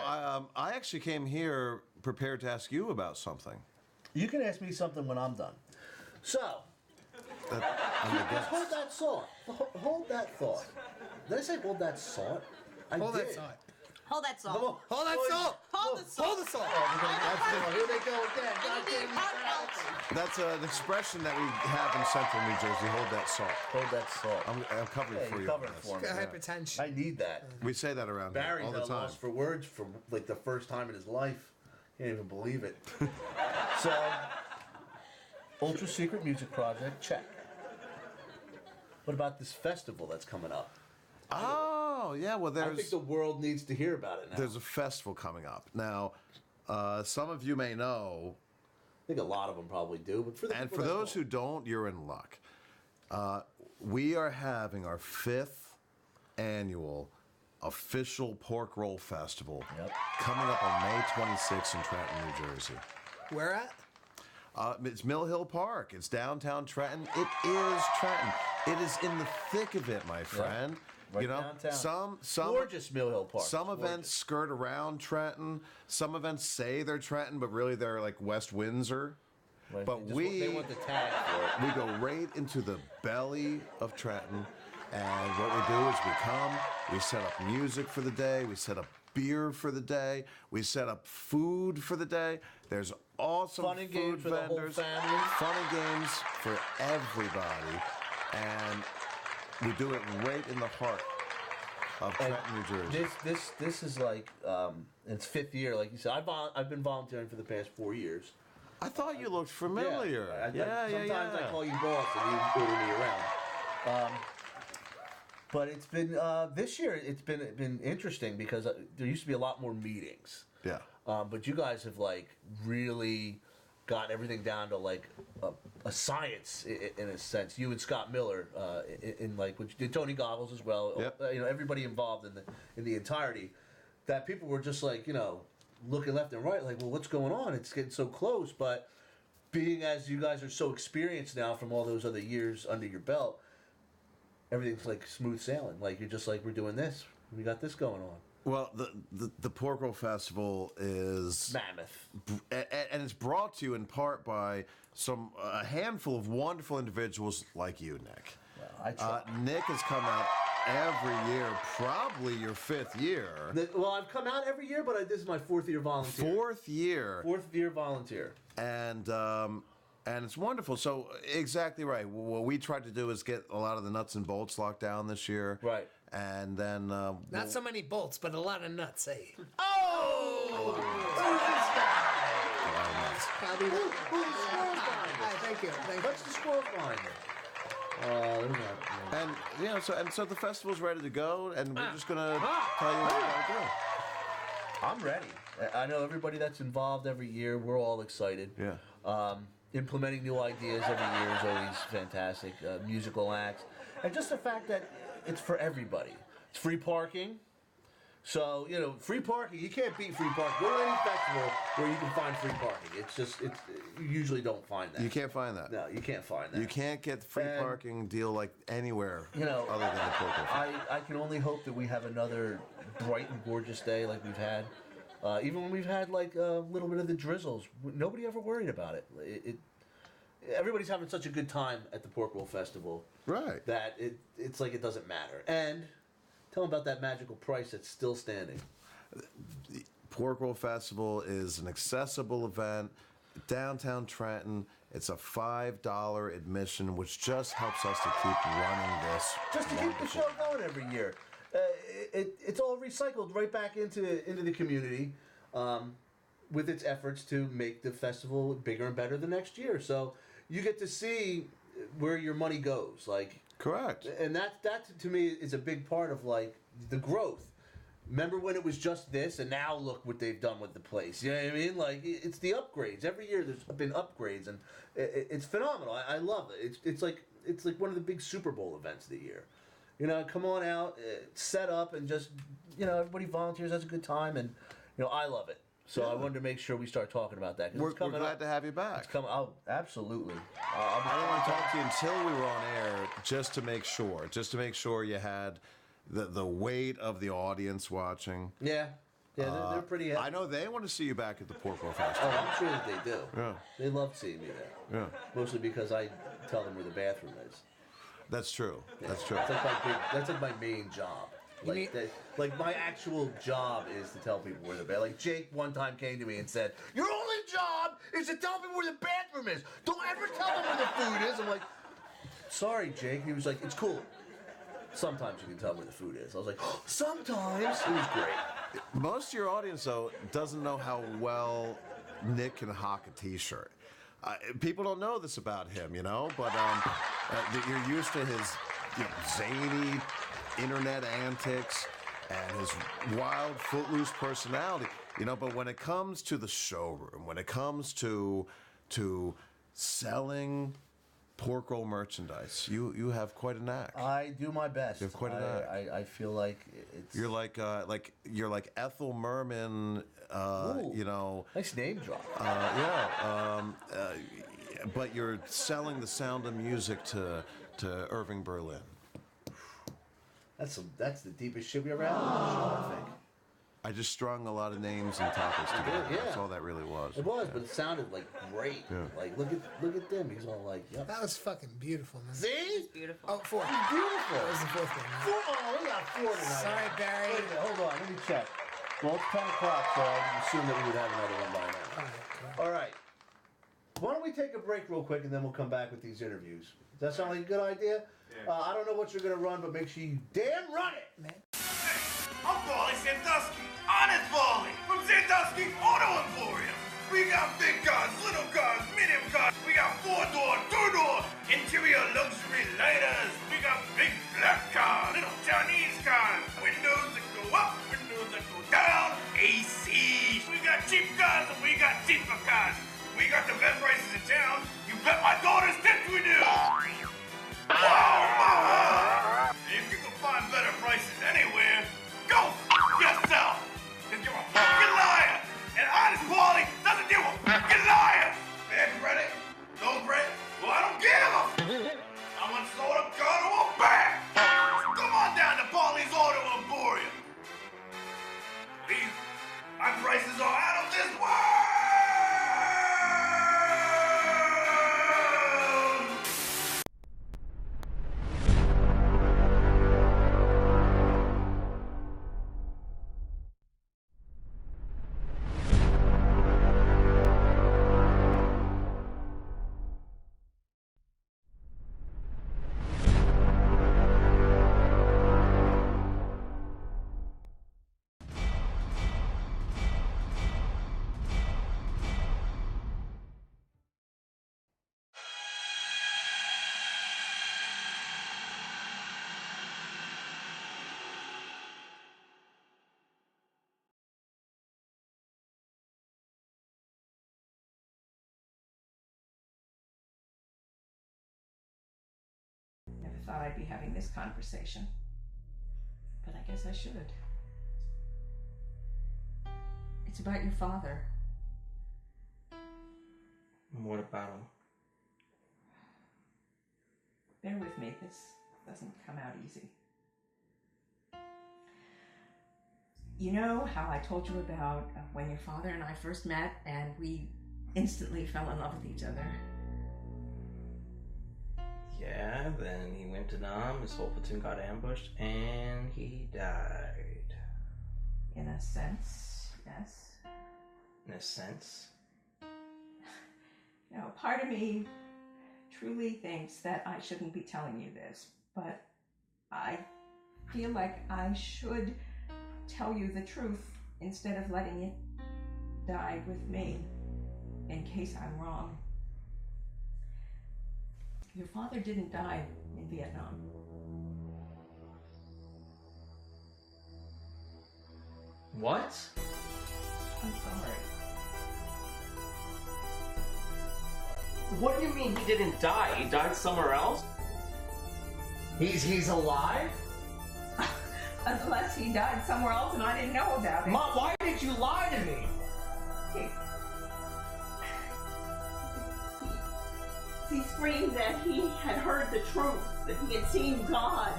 I actually came here prepared to ask you about something. you can ask me something when I'm done. So, I'm the just guest. hold that thought. Hold that thought. Did I say hold that thought? I Hold did. that thought. Hold that salt. Come on. Hold that salt. Hold the salt. Hold the salt. Here they go again. God damn you. That's an expression that we have in Central New Jersey. Hold that salt. Hold that salt. I'm covering Yeah, for you you. covered on it this. for me. Got hypertension. I need that. We say that around Barry's here all the at a time. loss for words for like the first time in his life. Can't even believe it. So, Ultra Secret Music Project, check. What about this festival that's coming up? Oh, yeah. Well, I think the world needs to hear about it now. there's a festival coming up now. Some of you may know, I think a lot of them probably do, but for the and people for that those who don't, you're in luck. We are having our 5th annual official pork roll festival coming up on May 26th in Trenton, New Jersey. Where at? It's Mill Hill Park. It's downtown Trenton. It is Trenton. It is in the thick of it, my friend. Right you know, downtown. some Gorgeous Mill Hill Park. Some It's events skirt around Trenton. Some events say they're Trenton, but really they're like West Windsor. Right, But they want the tag for it. we go right into the belly of Trenton, and what we do is we come, we set up music for the day, we set up beer for the day, we set up food for the day. There's awesome Fun and food games for the whole vendors, family. fun and games for everybody, and we do it right in the heart of And Trenton, New Jersey. This is like it's 5th year, like you said. I've been volunteering for the past 4 years. I thought you looked familiar. Sometimes I call you boss and you order me around. But it's been this year. It's been interesting because there used to be a lot more meetings. Yeah. But you guys have like really got everything down to like a science in a sense. You and Scott Miller in like which did Tony Goggles as well. Yep. Everybody involved in the entirety. That people were just like looking left and right, like, well, what's going on? It's getting so close. But being as you guys are so experienced now from all those other years under your belt, everything's like smooth sailing. Like you're just like, we're doing this. We got this going on. Well, the Pork Roll Festival is mammoth, and it's brought to you in part by a handful of wonderful individuals like you, Nick. Nick has come out every year, probably your 5th year. Well, I've come out every year, but this is my 4th year volunteer. 4th year. 4th year volunteer. And it's wonderful. So exactly right. What we tried to do is get a lot of the nuts and bolts locked down this year. Right. And then Not so many bolts, but a lot of nuts, eh? Oh! Who's this guy? Probably Who's the squirrel finder? Thank you. What's the squirrel finder? And you know, so the festival's ready to go, and we're just gonna tell you what we gotta do. I'm ready. I know everybody that's involved every year. We're all excited. Yeah. Implementing new ideas every year is always fantastic. Musical acts, and just the fact that it's for everybody. It's free parking. So, you know, free parking, you can't beat free parking. Go to any festival where you can find free parking. You usually don't find that. You can't find that. No, you can't find that. You can't get the free parking deal like anywhere, You know, other than the Porco Fest. I can only hope that we have another bright and gorgeous day like we've had. Even when we've had like a little bit of the drizzles, nobody ever worried about it. Everybody's having such a good time at the Porkwell Festival, right? That it's like it doesn't matter. And tell them about that magical price that's still standing. The Porkwell Festival is an accessible event, downtown Trenton. It's a $5 admission, which just helps us to keep running this. Just to keep the show going every year. It's all recycled right back into the community with its efforts to make the festival bigger and better the next year. So you get to see where your money goes. Like, correct. And that to me is a big part of like the growth. Remember when it was just this, and now look what they've done with the place. You know what I mean? Like, it's the upgrades. Every year there's been upgrades, and it's phenomenal. I love it. It's like one of the big Super Bowl events of the year. You know, come on out, set up, and just, you know, everybody volunteers, has a good time, and, you know, I love it. So I wanted to make sure we start talking about that. We're glad to have you back. It's coming. Oh, absolutely. I didn't want to talk to you until we were on air, just to make sure you had the weight of the audience watching. Yeah. Yeah, they're pretty happy. I know they want to see you back at the Porkwell Festival. Oh, I'm sure that they do. Yeah. They love seeing me there. Yeah. Mostly because I tell them where the bathroom is. That's true. That's true. That's like my main job. Like my actual job is to tell people where the bathroom. Like Jake one time came to me and said, "Your only job is to tell people where the bathroom is. Don't ever tell them where the food is." I'm like, "Sorry, Jake." He was like, "It's cool. Sometimes you can tell where the food is." I was like, oh, "Sometimes." It was great. Most of your audience, though, doesn't know how well Nick can hawk a T-shirt. People don't know this about him, you know, but you're used to his zany internet antics and his wild, footloose personality, you know. But when it comes to the showroom, when it comes to selling Porkwell merchandise, you have quite a knack. I do my best. You have quite a knack. I feel like it's. You're like Ethel Merman. You know. Nice name drop. But you're selling the sound of music to Irving Berlin. That's the deepest shit we ever had on the show, I think. I just strung a lot of names and topics together. Yeah. That's all that really was. It was, but it sounded like great. Yeah. Like look at them. He's all like, yep. That was fucking beautiful, man. See? It's beautiful. Oh, fourth. It's beautiful. That was the fourth one. Four, oh, we got four tonight. Sorry, Barry. Wait a minute, hold on, let me check. Well, it's 10 o'clock, so I assume that we would have another one by now. All right. Why don't we take a break real quick, and then we'll come back with these interviews. Does that sound like a good idea? Yeah. I don't know what you're going to run, but make sure you damn run it, man. I'm Paulie Sandusky, honest Paulie, from Sandusky Auto Emporium. We got big cars, little cars, medium cars. We got 4-door, 2-door, interior luxury lighters. We got big black cars, little Chinese cars, windows that go up, windows that go down, AC. We got cheap cars and we got cheaper cars. We got the best prices in town. You bet my daughter's tits we do. Wow! If you can find better prices anywhere, go f*** yourself! Cause you're a fucking liar! And honest Paulie doesn't do a fucking liar! Bad credit? No credit? Well, I don't give a I want soda, gun, or a bag! Come on down to Paulie's Auto Emporium! Please, my prices are out of this world! thought I'd be having this conversation. But I guess I should. It's about your father. What about him? Bear with me, this doesn't come out easy. You know how I told you about when your father and I first met and we instantly fell in love with each other? Yeah, then he went to Nam, his whole platoon got ambushed, and he died. In a sense, yes. In a sense? Now, part of me truly thinks that I shouldn't be telling you this, but I feel like I should tell you the truth instead of letting it die with me, in case I'm wrong. Your father didn't die in Vietnam. What? I'm sorry. What do you mean he didn't die? He died somewhere else? He's alive? Unless he died somewhere else and I didn't know about it. Mom, why did you lie to me? He screamed that he had heard the truth, that he had seen God.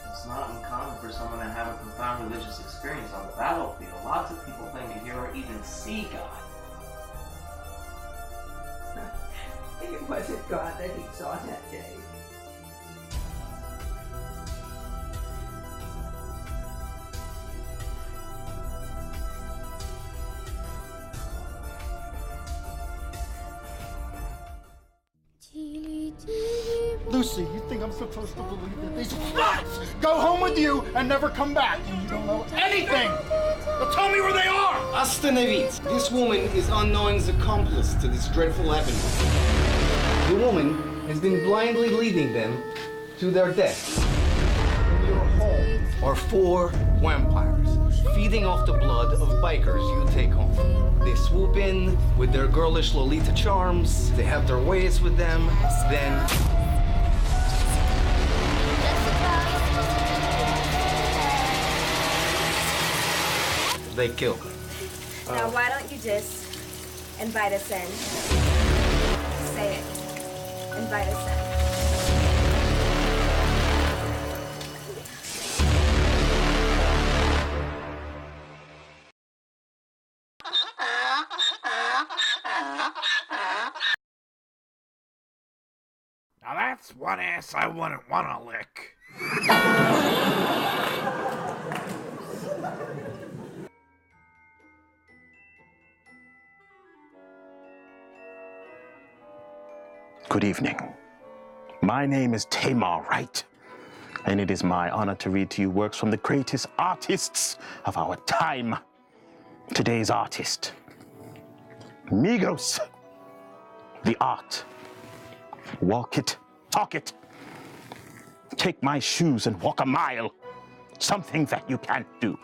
It's not uncommon for someone to have a profound religious experience on the battlefield. Lots of people claim to hear or even see God. It wasn't God that he saw that day. Lucy, you think I'm supposed to believe that these rats go home with you and never come back? And you don't know anything! Now tell me where they are! Ostanovitz, this woman is unknowing's accomplice to this dreadful happening. The woman has been blindly leading them to their death. In your home are 4 vampires, feeding off the blood of bikers you take home. They swoop in with their girlish Lolita charms, they have their ways with them, then they kill them. Now, why don't you just invite us in? Say it. Invite us in. Now that's one ass I wouldn't want to lick. Good evening. My name is Tamar Wright, and it is my honor to read to you works from the greatest artists of our time. Today's artist, Migos. The art. Walk it, talk it. Take my shoes and walk a mile. Something that you can't do.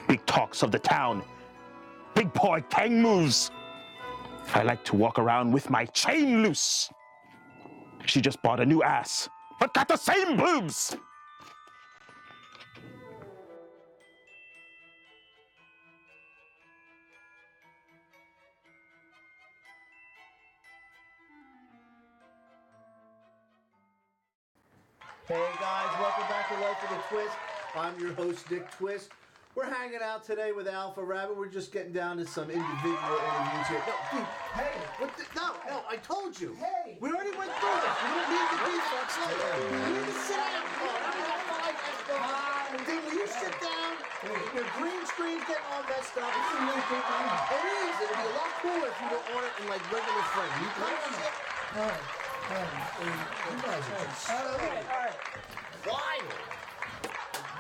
Big talks of the town. Big boy gang moves. I like to walk around with my chain loose. She just bought a new ass, but got the same boobs. Hey guys, welcome back to Life with a Twist. I'm your host, Dick Twist. We're hanging out today with Alpha Rabbit. We're just getting down to some individual interviews here. No, dude, hey, no, I told you. Hey. We already went through this. We don't need to be so You need to sit down. Dude, will you sit down? Your green screen's getting all messed up. It is. It'd be a lot cooler if you were on it in like regular frame. You come sit. You guys are just wild.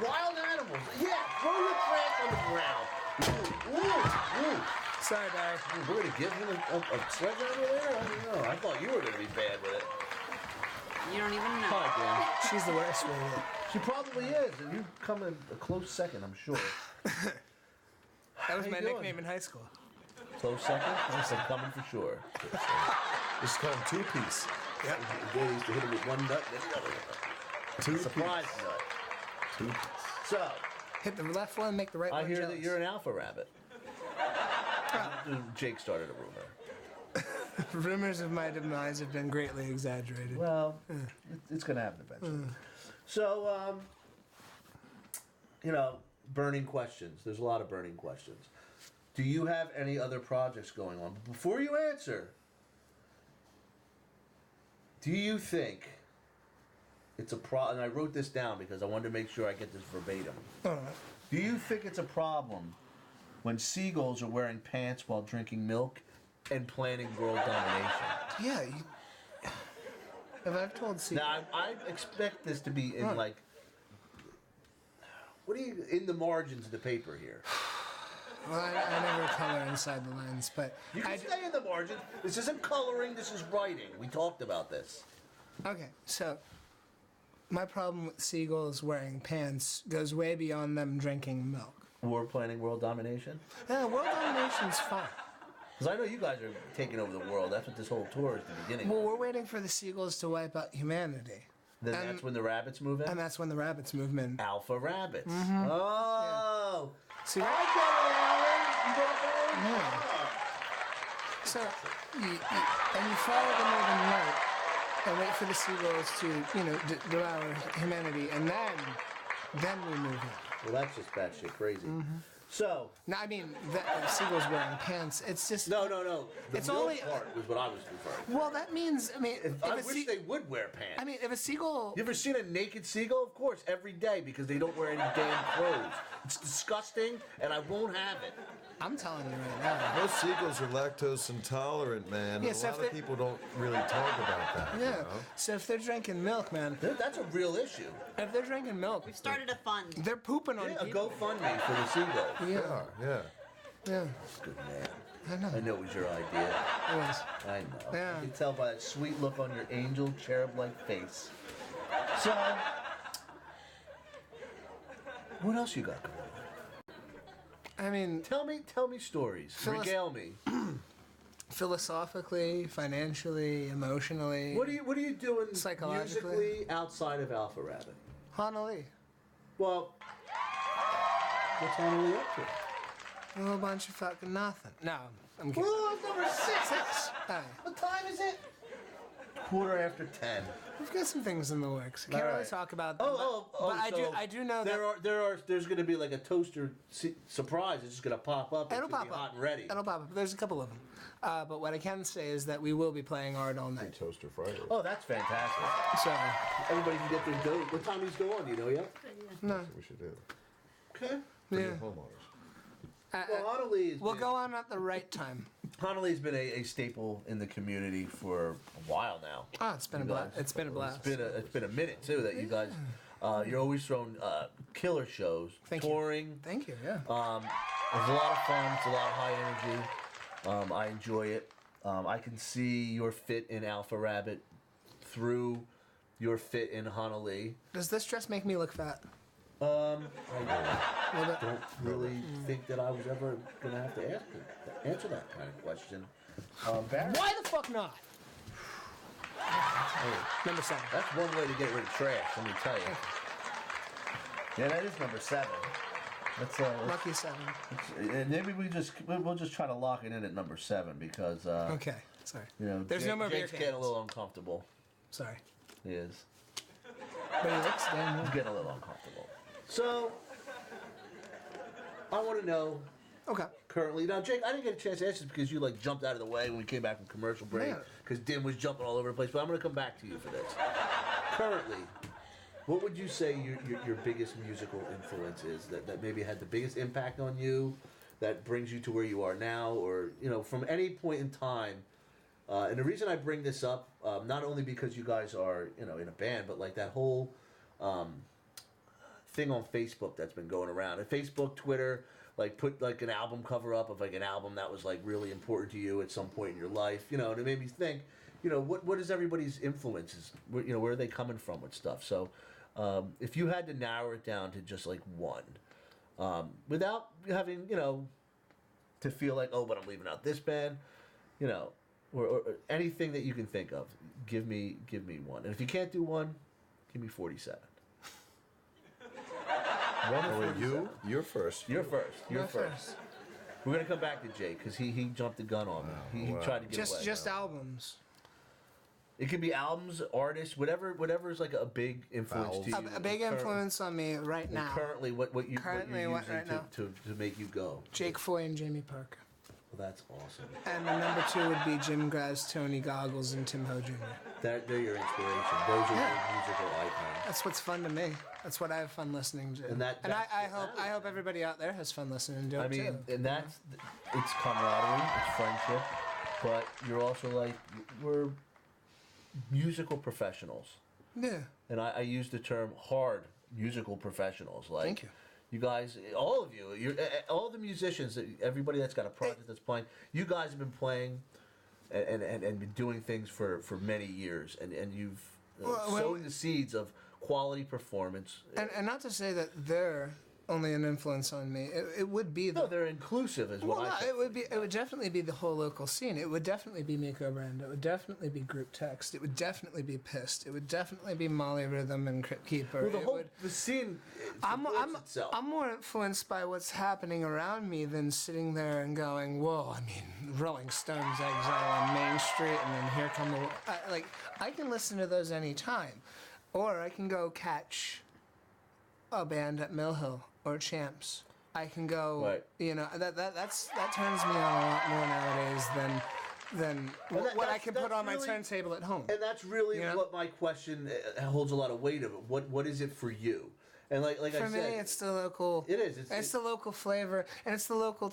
Wild animals. Yeah, throw your trash on the ground. Ooh. Sorry, Barry. We're going to give him a sledgehammer there? I don't know. I thought you were going to be bad with it. You don't even know. Hi, Dan. She's the worst with it. She probably is, and you come in a close second, I'm sure. That was How my you doing? nickname in high school. Close second? I said coming for sure. This is called two-piece. Yeah. They used to hit him with one nut and then the other one. Two Surprise piece. nut. So, Hit the left one, make the right one I hear jealous. that you're an alpha rabbit. Jake started a rumor. Rumors of my demise have been greatly exaggerated. Well, it's going to happen eventually. So, burning questions. There's a lot of burning questions. Do you have any other projects going on? But before you answer, do you think it's a problem? And I wrote this down because I wanted to make sure I get this verbatim. All right. Do you think it's a problem when seagulls are wearing pants while drinking milk and planning world domination? Yeah. If I've told seagulls. Now, I expect this to be in in the margins of the paper here? Well, I never color inside the lines, but You can stay in the margin. This isn't coloring, this is writing. We talked about this. Okay, so my problem with seagulls wearing pants goes way beyond them drinking milk. War planning world domination? Yeah, world domination's fine. Because I know you guys are taking over the world. That's what this whole tour is the beginning Well, of. we're waiting for the seagulls to wipe out humanity. Then that's when the rabbits move in? And that's when the rabbits move in. Alpha rabbits. Mhm. Oh! See, I get it, Alan! You got it? So, you follow the northern light and wait for the seagulls to, devour humanity, and then we move in. Well, that's just batshit crazy. So. No, I mean, the seagulls wearing pants, it's just. No. The It's milk only. part was what I was referring to. Well, that means, I wish they would wear pants. I mean, if a seagull. You ever seen a naked seagull? Of course, every day, because they don't wear any damn clothes. It's disgusting, and I won't have it. I'm telling you right now. Most seagulls are lactose intolerant, man. Yeah, A so lot if of they- people don't really talk about that. Yeah. You know? So if they're drinking milk, man. That's a real issue. If they're drinking milk. We've started a fund. They're pooping on Yeah, a people. GoFundMe for the seagull. Yeah. Yeah. Good man. I know. I know it was your idea. It was. I know. Yeah. I can tell by that sweet look on your angel cherub-like face. So, what else you got going on? I mean, tell me stories. Regale me. Philosophically, financially, emotionally. What are you doing psychologically? musically outside of Alpha Rabbit? Honolulu. Well, what's Honolulu up to? A whole bunch of fucking nothing. No, I'm kidding. Well, it's number 6. Hey, What time is it? 10:15. we've got some things in the works. Can't All really right. talk about them. But I do know that there's going to be like a toaster surprise. It's just going to pop up. It'll It's gonna pop be hot up. and ready. It'll pop up. There's a couple of them. But what I can say is that we will be playing Art all night. Toaster Friday. Oh, that's fantastic. So everybody can get their dough. What time does go on? Do you know yet? No. That's what we should do. Okay. For Yeah. the homeowners. Well, Honolulu We'll go on at the right time. Honolulu's been a staple in the community for a while now. Oh, it's been a blast. It's been a blast. It's been a minute too that you guys. You're always throwing killer shows, touring. Thank you. Yeah. It's a lot of fun. It's a lot of high energy. I enjoy it. I can see your fit in Alpha Rabbit through your fit in Honolulu. Does this dress make me look fat? I don't really think that I was ever going to have to answer that kind of question. Barry? Why the fuck not? Number 7. That's one way to get rid of trash, let me tell you. Yeah, that is number 7. That's Lucky 7. Maybe we'll just try to lock it in at number 7 because Okay. Sorry. There's no more beer Jake's getting a cans. little uncomfortable. Sorry. He is. But he looks damn He's good. getting a little uncomfortable. So I want to know. Okay. Currently, now Jake, I didn't get a chance to answer this because you jumped out of the way when we came back from commercial break Yeah. because Dim was jumping all over the place. But I'm going to come back to you for this. Currently, what would you say your biggest musical influence is that maybe had the biggest impact on you, that brings you to where you are now, or from any point in time? And the reason I bring this up, not only because you guys are in a band, but like that whole thing on Facebook that's been going around. And Facebook, Twitter, put an album cover up of an album that was really important to you at some point in your life. And it made me think, what is everybody's influences? Where are they coming from with stuff? So if you had to narrow it down to just one, without having, to feel like, oh, but I'm leaving out this band, or anything that you can think of. Give me one. And if you can't do one, give me 47. You're first. You're first. We're gonna come back to Jake because he jumped the gun on me. He tried to get away. Just albums. It can be albums, artists, whatever is like a big influence to you. A big influence on me right now. Currently, what you're using right now. to make you go. Jake Foy and Jamie Parker. Well, that's awesome. And the number 2 would be Jim Graz, Tony Goggles, and Tim Ho Jr. They're your inspiration. Those are your musical icons. That's what's fun to me. That's what I have fun listening to. And I hope everybody out there has fun listening to it too. And that's it's camaraderie, it's friendship, but you're also like we're musical professionals. Yeah. And I use the term hard musical professionals. Like, thank you. You guys, all of you, all the musicians, everybody that's got a project that's playing, you guys have been playing and been doing things for many years, and you've sowing the seeds of quality performance. And not to say that they're only an influence on me. It would be no, they're inclusive is what I think. It would definitely be the whole local scene. It would definitely be Miko Brand. It would definitely be Group Text. It would definitely be Pissed. It would definitely be Molly Rhythm and Crypt Keeper. Well, the scene itself. I'm more influenced by what's happening around me than sitting there and going, whoa, I mean, Rolling Stones Exile on Main Street, and then here come the... I can listen to those anytime. Or I can go catch a band at Mill Hill or Champs. I can go, right. You know, that turns me on a lot more nowadays than what I can put on my turntable at home. And that's really what my question holds a lot of weight of it. What is it for you? And like for I said, me, it's the local. It is. It's the local flavor, and it's the local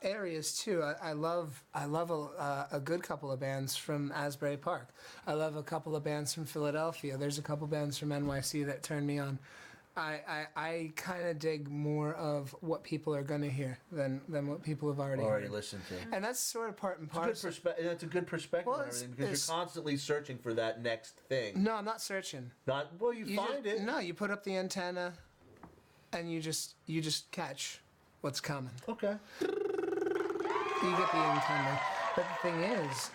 areas too. I love a good couple of bands from Asbury Park. I love a couple of bands from Philadelphia. There's a couple bands from NYC that turn me on. I kind of dig more of what people are going to hear than what people have already heard. listened to. And that's sort of part and parcel. That's a good perspective on everything because you're constantly searching for that next thing. No, I'm not searching. You find it. No, you put up the antenna, and you just catch what's coming. Okay. You get the antenna. But the thing is,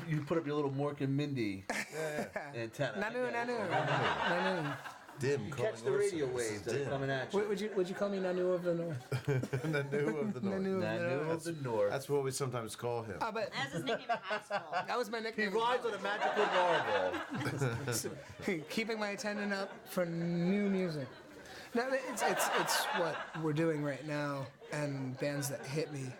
you put up your little Mork and Mindy antenna. Nanu. Dim. You catch the radio waves that are coming at you. Would you call me Nanu of the North? Nanu of the North. Nanu of the North. That's what we sometimes call him. But that's his nickname in high school. That was my nickname. He rides on a magical marble. Keeping my attendant up for new music. No, it's what we're doing right now, and bands that hit me.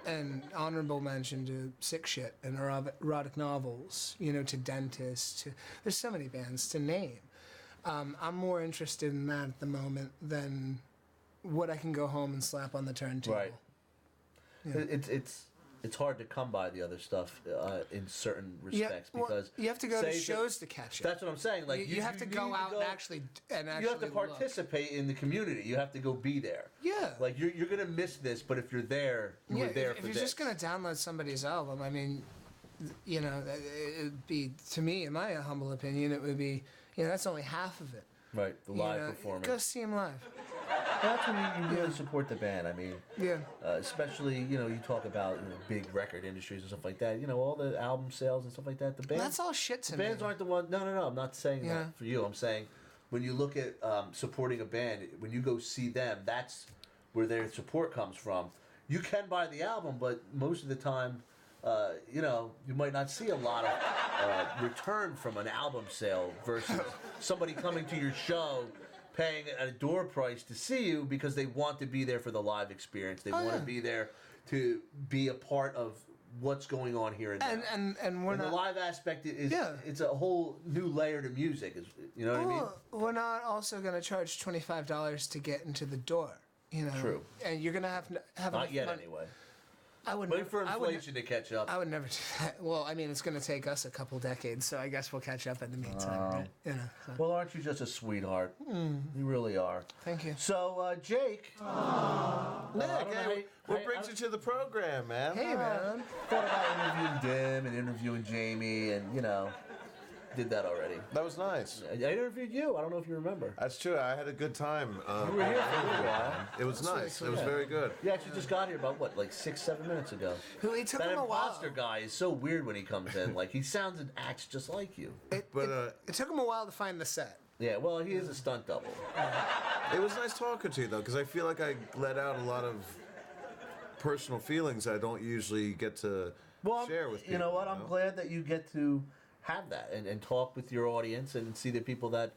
And honorable mention to Sick Shit and erotic novels, to Dentist. There's so many bands to name. I'm more interested in that at the moment than what I can go home and slap on the turntable. Right. Yeah. It's hard to come by the other stuff in certain respects because you have to go to shows to catch it. That's what I'm saying. Like you have to go out and actually you have to participate in the community. You have to go be there. Yeah. Like you're gonna miss this, but if you're there, you were there for this. If you're just gonna download somebody's album, I mean, it'd be, to me, in my humble opinion, it would be. That's only half of it. Right, the live performance. Go see him live. That's when you really support the band. I mean, especially you talk about big record industries and stuff like that. All the album sales and stuff like that. The bands. That's all shit to me. The bands aren't the one. No. I'm not saying that for you. I'm saying when you look at supporting a band, when you go see them, that's where their support comes from. You can buy the album, but most of the time. You might not see a lot of return from an album sale versus somebody coming to your show, paying a door price to see you because they want to be there for the live experience. They want to be there to be a part of what's going on here and now. And we're not, the live aspect is it's a whole new layer to music. You know what I mean? We're not also going to charge $25 to get into the door. True. And you're going to have not yet money. Anyway. I would wait for inflation to catch up. I would never do that. Well, I mean, it's going to take us a couple decades, so I guess we'll catch up in the meantime, right? Well, aren't you just a sweetheart? You really are. Thank you. So, Jake. What brings you to the program, man? Hey, man. Thought about interviewing Dim and interviewing Jamie, and did that already. That was nice. I interviewed you. I don't know if you remember. That's true. I had a good time. You were here for a little while. It was nice. It was very good. You actually just got here about, what, like 6-7 minutes ago. It took that him a while. imposter guy is so weird when he comes in. Like, he sounds and acts just like you. It took him a while to find the set. Yeah, well, he is a stunt double. It was nice talking to you, though, because I feel like I let out a lot of personal feelings I don't usually get to share with people. You know what? I'm glad that you get to have that and talk with your audience and see the people that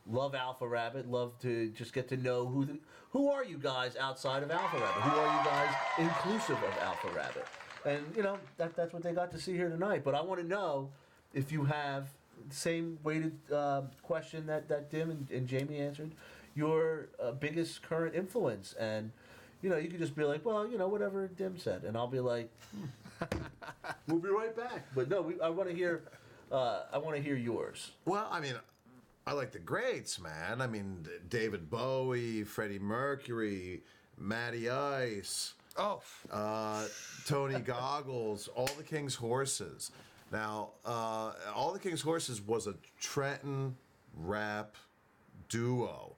love Alpha Rabbit, love to just get to know who are you guys outside of Alpha Rabbit? Who are you guys inclusive of Alpha Rabbit? And, you know, that's what they got to see here tonight. But I want to know if you have the same weighted question that Dim and Jamie answered, your biggest current influence. And, you know, you could just be like, well, you know, whatever Dim said. And I'll be like, we'll be right back. But no, I want to hear yours. Well, I mean, I like the greats, man. I mean, David Bowie, Freddie Mercury, Matty Ice, Tony Goggles, All the King's Horses. Now, All the King's Horses was a Trenton rap duo,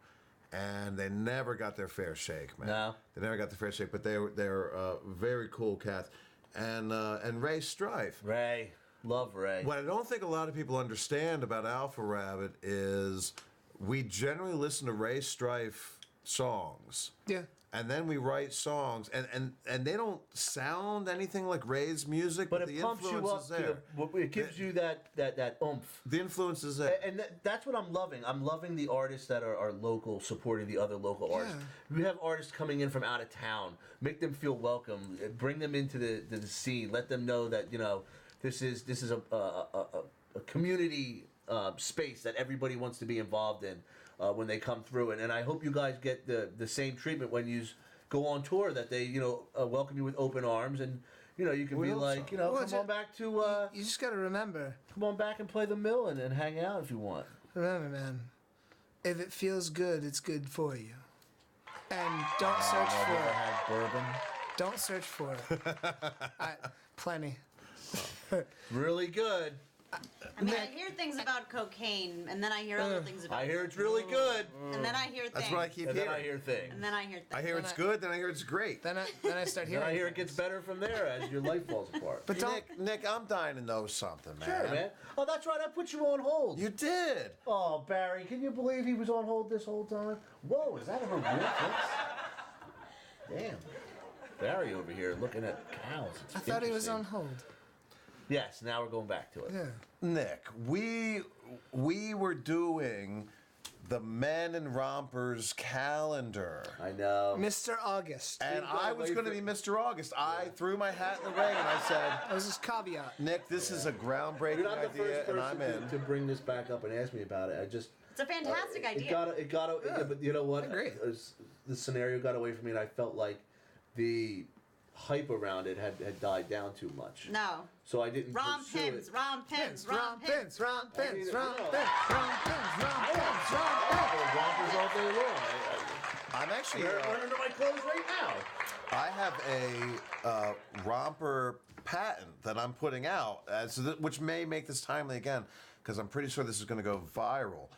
and they never got their fair shake, man. No. They never got the fair shake, but they're very cool cats. And Ray Strife. Ray. Love Ray. What I don't think a lot of people understand about Alpha Rabbit is we generally listen to Ray Strife songs. Yeah. And then we write songs, and they don't sound anything like Ray's music, But the it pumps you influence up is there. it gives you that oomph. The influence is there. And that's what I'm loving. I'm loving the artists that are local, supporting the other local artists. We have artists coming in from out of town. Make them feel welcome. Bring them into the scene. Let them know that, you know, this is a community space that everybody wants to be involved in when they come through. And I hope you guys get the same treatment when you go on tour, that they, you know, welcome you with open arms. And, you know, you can be like, you know, come on back to... you just got to remember. Come on back and play the mill and hang out if you want. Remember, man, if it feels good, it's good for you. And don't search for it. Had bourbon. Don't search for it. Plenty. Really good. I mean, I hear things about cocaine, and then I hear other things about I hear it's really good. And then I hear things. That's what I keep And hearing. then I hear things. And then I hear things. I hear it's good, then I hear it's great. Then I start hearing. Then I hear it gets better from there as your life falls apart. But Nick, I'm dying to know something, man. Sure, man. Oh, that's right. I put you on hold. You did. Oh, Barry, can you believe he was on hold this whole time? Whoa, is that her real tits? Damn. Barry over here looking at cows. It's I thought he was interesting. on hold. Yes, now we're going back to it. Yeah. Nick, we were doing the Men and Rompers calendar. I know. Mr. August. And I was going to be Mr. August. I threw my hat in the ring and I said, that was his caveat. Nick, this is a groundbreaking You're not the idea, first and I'm person in. to bring this back up and ask me about it. I just... It's a fantastic idea. Yeah, but you know what? The scenario got away from me, and I felt like the hype around it had died down too much. No. So I didn't Rom pursue pins, it. rom pins, rom pins. Rom pins, I mean, rom you know, pins, rom pins, rom I pins, have rompers all day long. I'm actually They're under my clothes right now. I have a romper patent that I'm putting out, which may make this timely again, because I'm pretty sure this is going to go viral.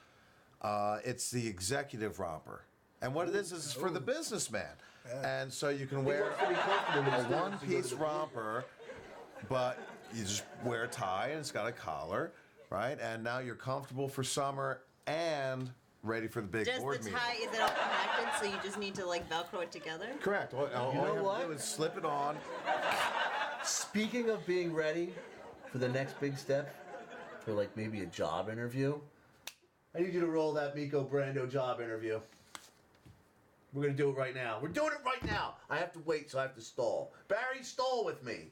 It's the executive romper. And what it is for the businessman. And so you can wear a one-piece romper, but you just wear a tie and it's got a collar, right? And now you're comfortable for summer and ready for the big Just board the meeting. tie, is it all connected, so you just need to like Velcro it together? Correct. All you have to do is slip it on. Speaking of being ready for the next big step, for like maybe a job interview, I need you to roll that Miko Brando job interview. We're going to do it right now. We're doing it right now. I have to wait, so I have to stall. Barry, stall with me.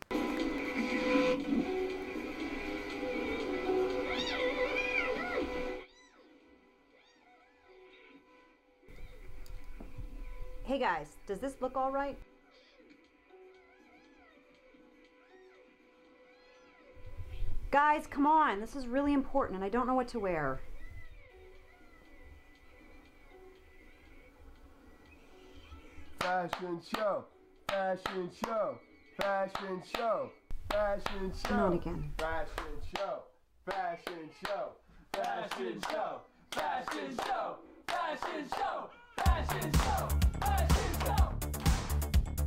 Hey guys, does this look all right? Guys, come on. This is really important and I don't know what to wear. Fashion show, fashion show, fashion show, fashion show. Come on again. Fashion show, fashion show, fashion show, fashion show, fashion show, fashion show, fashion show.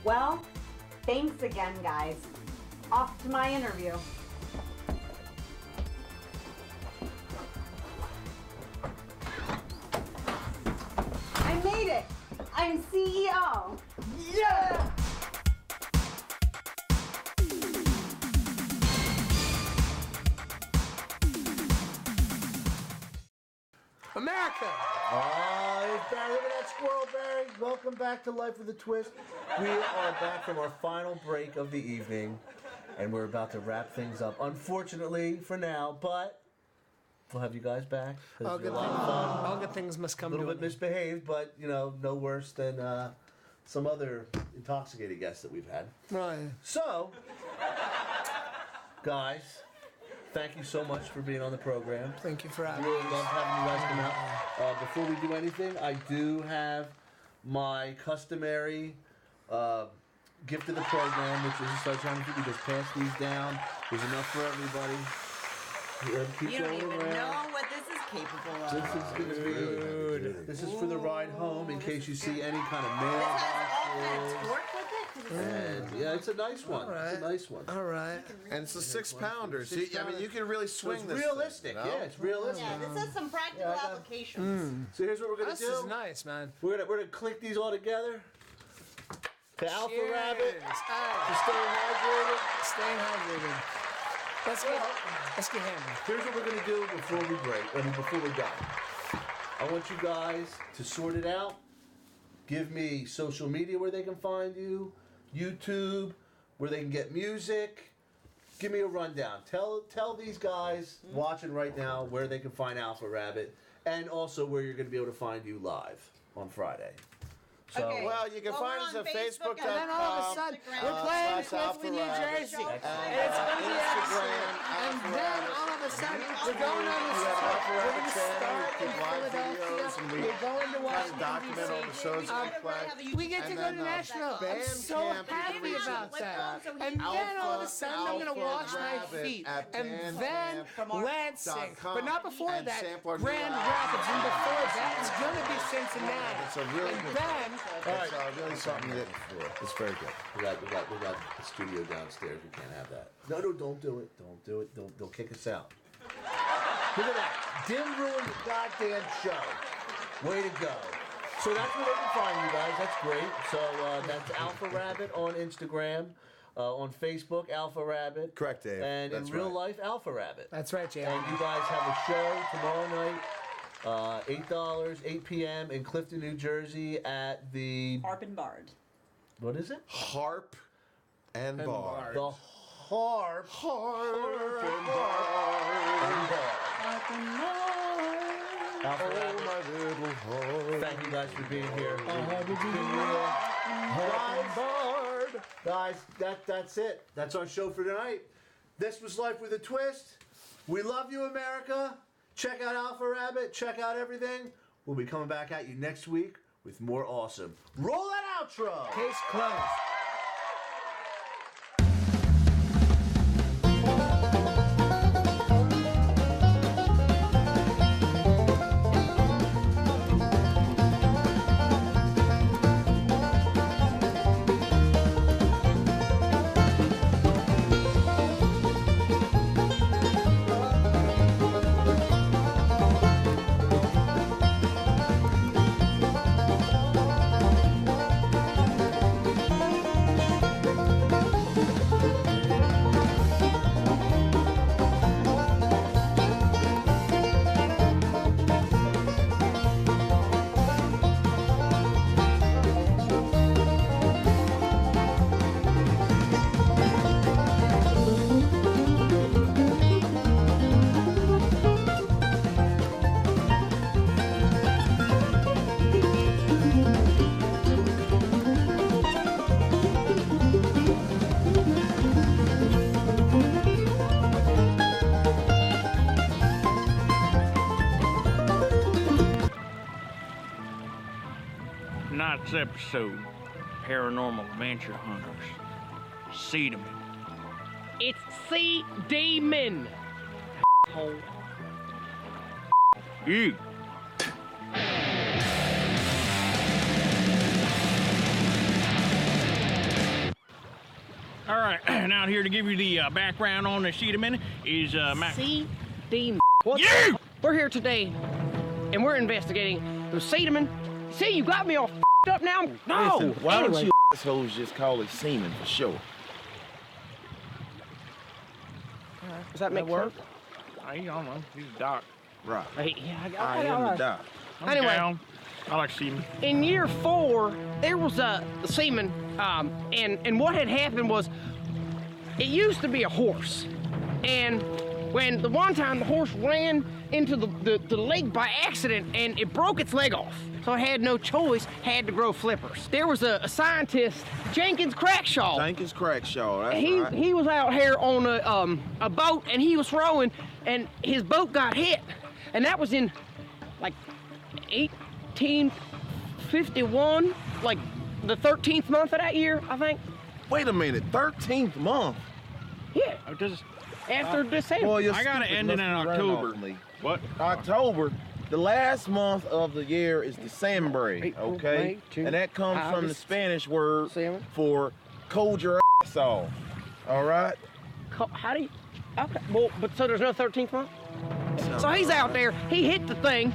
Well, thanks again, guys. Off to my interview. I made it! I'm CEO! Yeah! America! Oh, it's Barry. Look at that squirrel, Barry. Welcome back to Life with a Twist. We are back from our final break of the evening, and we're about to wrap things up. Unfortunately, for now, but we'll have you guys back. All It's been good, a lot of fun. all good things must come A little to bit an end. misbehaved, but, you know, no worse than some other intoxicated guests that we've had. Right. So, guys, thank you so much for being on the program. Thank you for having Really us. love having you guys come out. Before we do anything, I do have my customary gift of the program, which is a Sunshine. If you could just pass these down, there's enough for everybody. Keep You don't going even around. know what this is capable of. This is going to be. This is for the ride home in case you see any kind of mailboxes. Work with it? 'Cause it's And yeah, it's a nice one. It's a nice one. All right. And it's a 6-pounder. See, I mean, you can really So swing it's this. realistic. Thing, you know? Yeah, it's realistic. Yeah, this has some practical applications. So here's what we're gonna This do. is nice, man. We're gonna click these all together. To Alpha Cheers. Rabbit. Hey. To stay hydrated. Staying hydrated. Let's get hammered. Here's what we're gonna do before we break. Before we're done. I want you guys to sort it out. Give me social media where they can find you, YouTube, where they can get music. Give me a rundown. Tell these guys watching right now where they can find Alpha Rabbit, and also where you're gonna be able to find you live on Friday. So, Okay. Well, you can Well, find we're us on at Facebook, Facebook.com. And then all of a sudden, we're playing Clifton, New Jersey. And it's going to be excellent. And then all of a sudden, we're going on this trip. We're going to start in Philadelphia. We're going to Washington, document all the shows D.C. we play. We get to go to Nashville. I'm so happy about that. And then all of a sudden, I'm going to wash my feet. And then Lansing. But not before that, Grand Rapids. And before that, it's going to be Cincinnati. It's a really And good. then, It's really something you didn't before. It's very good. we got the studio downstairs. We can't have that. No, don't do it. Don't do it. They'll kick us out. Look at that. Didn't ruin the goddamn show. Way to go. So that's where they can find you guys. That's great. So that's Alpha Rabbit on Instagram. On Facebook, Alpha Rabbit. Correct, Dave. And That's in real right. life, Alpha Rabbit. that's right, Jay. And you guys have a show tomorrow night. $8, 8 p.m. in Clifton, New Jersey at the... Harp and Bard. What is it? Harp and bar. The Harp and Alpha Oh, Rabbit. my little heart. Thank you guys for being here. Guys, that's it. That's our show for tonight. This was Life with a Twist. We love you, America. Check out Alpha Rabbit. Check out everything. We'll be coming back at you next week with more awesome. Roll that outro. Case closed. week's episode, Paranormal Adventure Hunters. Seedman. It's Sea Demon. You. All right, and out here to give you the background on the Seedman is Matt. Sea Demon. What's You! We're here today, and we're investigating the Seedman. See, you got me all f***ed up now. No. Listen, why anyway. don't you assholes just call it semen for sure? Does that make work? I don't know. He's a doc. Right. Yeah, I am the doc. Anyway. Down. I like semen. In year 4, there was a seaman, and what had happened was, it used to be a horse, and when the one time the horse ran into the lake by accident, and it broke its leg off, so it had no choice, had to grow flippers. There was a scientist, Jenkins Crackshaw. Jenkins Crackshaw, that's right. He was out here on a boat, and he was rowing, and his boat got hit, and that was in like 1851, like the 13th month of that year, I think. Wait a minute, 13th month? Yeah. After December. Boy, you're I gotta stupid. end it in Must be running October. off me. What? October. The last month of the year is December, okay? May, June, And that comes from the August, Spanish word for cold your ass off. All right? How do you? Okay. Well, but so there's no 13th month. So he's out there. He hit the thing,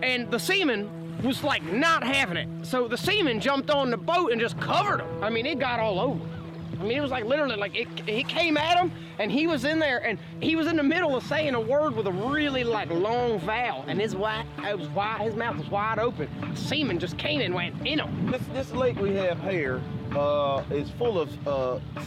and the seaman was like not having it. So the seaman jumped on the boat and just covered him. I mean, it got all over. I mean, it was like literally like it came at him, and he was in there, and he was in the middle of saying a word with a really like long vowel, and his mouth was wide open. The seaman just came and went in him. This lake we have here is full of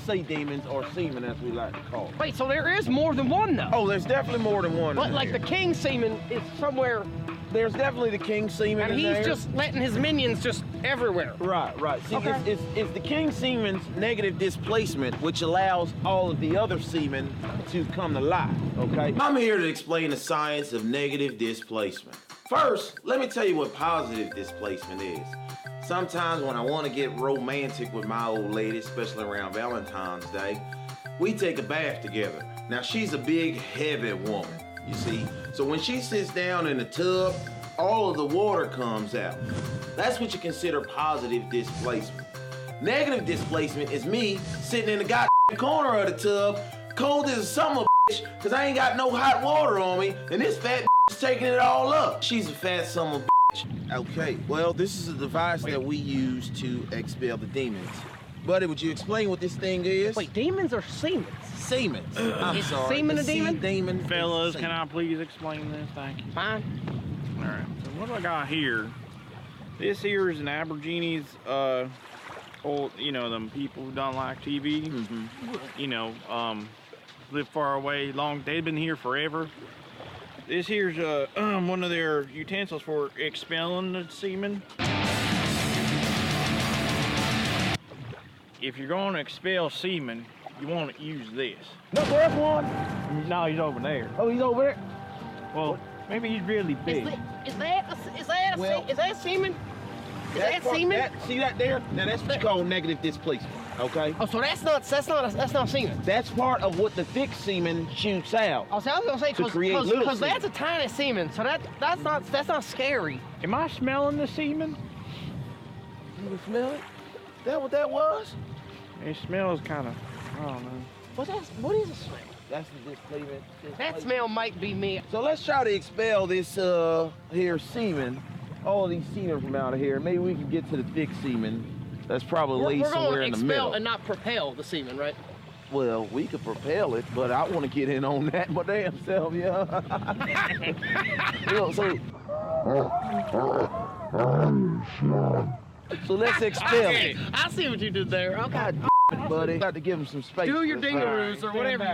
sea demons, or seamen as we like to call it. Wait, so there is more than one though? Oh, there's definitely more than one. But in like there. the king seaman is somewhere. There's definitely the king seaman And in he's there. just letting his minions just everywhere. Right. See, Okay. it's the king seaman's negative displacement which allows all of the other seamen to come to life, okay? I'm here to explain the science of negative displacement. First, let me tell you what positive displacement is. Sometimes when I want to get romantic with my old lady, especially around Valentine's Day, we take a bath together. Now, she's a big, heavy woman, you see. So when she sits down in the tub, all of the water comes out. That's what you consider positive displacement. Negative displacement is me sitting in the goddamn corner of the tub, cold as a summer bitch, cause I ain't got no hot water on me, and this fat bitch is taking it all up. She's a fat summer bitch. Okay, well, this is a device that we use to expel the demons. Buddy, would you explain what this thing is? Wait, demons or seamen? Seamen. I'm Is sorry. semen the a demon? sea demon. Fellas, can I please explain this? Thank you. Fine. All right. So what I got here? This here is an Aborigines, old, you know, them people who don't like TV. You know, live far away, long. They've been here forever. This here's one of their utensils for expelling the semen. If you're going to expel semen, you want to use this. No, there's one. No, he's over there. Oh, he's over there? Well, maybe he's really big. Is that semen? Is that semen? See that there? Now that's what's called negative displacement. Okay. Oh, so that's not semen. That's part of what the thick semen shoots out. Oh, so I was gonna say to create little because semen. that's a tiny semen, so that's not scary. Am I smelling the semen? You can smell it? That what that was? It smells kind of, I don't know. What is a smell? That's the displacement. That smell might be me. So let's try to expel this here semen, all of these semen from out of here. Maybe we can get to the thick semen. That's probably We're somewhere going in to the middle. expel and not propel the semen, right? Well, we could propel it, but I want to get in on that my damn self, yeah. So let's expel it. I see what you did there. Okay. God damn it, buddy. Got to give him some space. Do your That's dingaroos right. or whatever.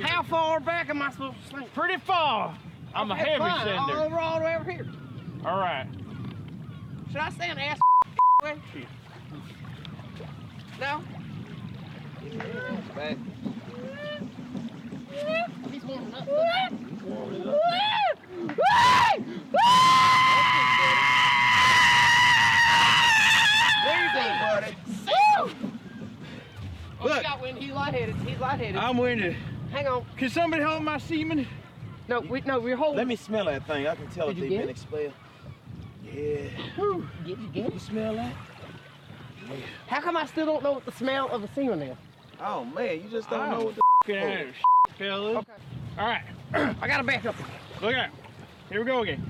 How far back am I supposed to sling? Pretty far. I'm a heavy fine. sender. All the way over here. All right. Should I stand ass way? No? Back. He's warming up. lightheaded. I'm winded. Hang on. Can somebody hold my semen? No, we're holding. Let me smell that thing. I can tell if Did you they've get been it? expelled. Yeah. Whew. Did you get it? You smell that? Yeah. How come I still don't know what the smell of a semen is? Oh man, you just don't know what the f***ing fellas. Okay. All right. I gotta back up. Look out. Here we go again.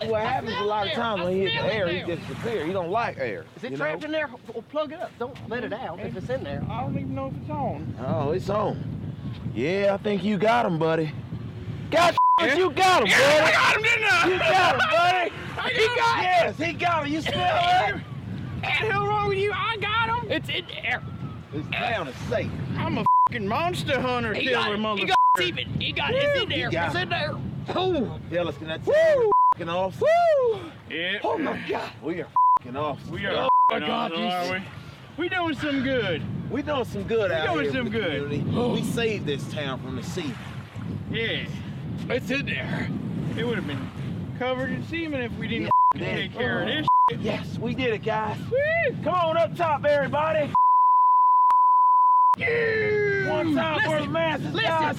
What happens a lot of times when he hits the air, he disappears. He don't like air. Is it trapped in there? Well, plug it up. Don't let it out if it's in there. I don't even know if it's on. Oh, it's on. Yeah, I think you got him, buddy. God, you got him, buddy. Yeah, I got him, didn't I? You got him, buddy. He got him. Yes, he got him. You smell that? What the hell wrong with you? I got him. It's in there. This town is safe. I'm a fucking monster hunter killer, motherfucker. He got semen. He got it. It's in there. It's in there. Ooh. Fellas, can I tell you we're off? Woo! Yeah. Oh my God. We are off. We are oh my God, are we? We doing some good. We doing some good out here. We doing some in the good. community. We saved this town from the sea. Yeah. It's in there. It would have been covered in semen if we didn't take care of this shit. Yes, we did it, guys. Woo! Come on up top, everybody. One time for the masses, guys.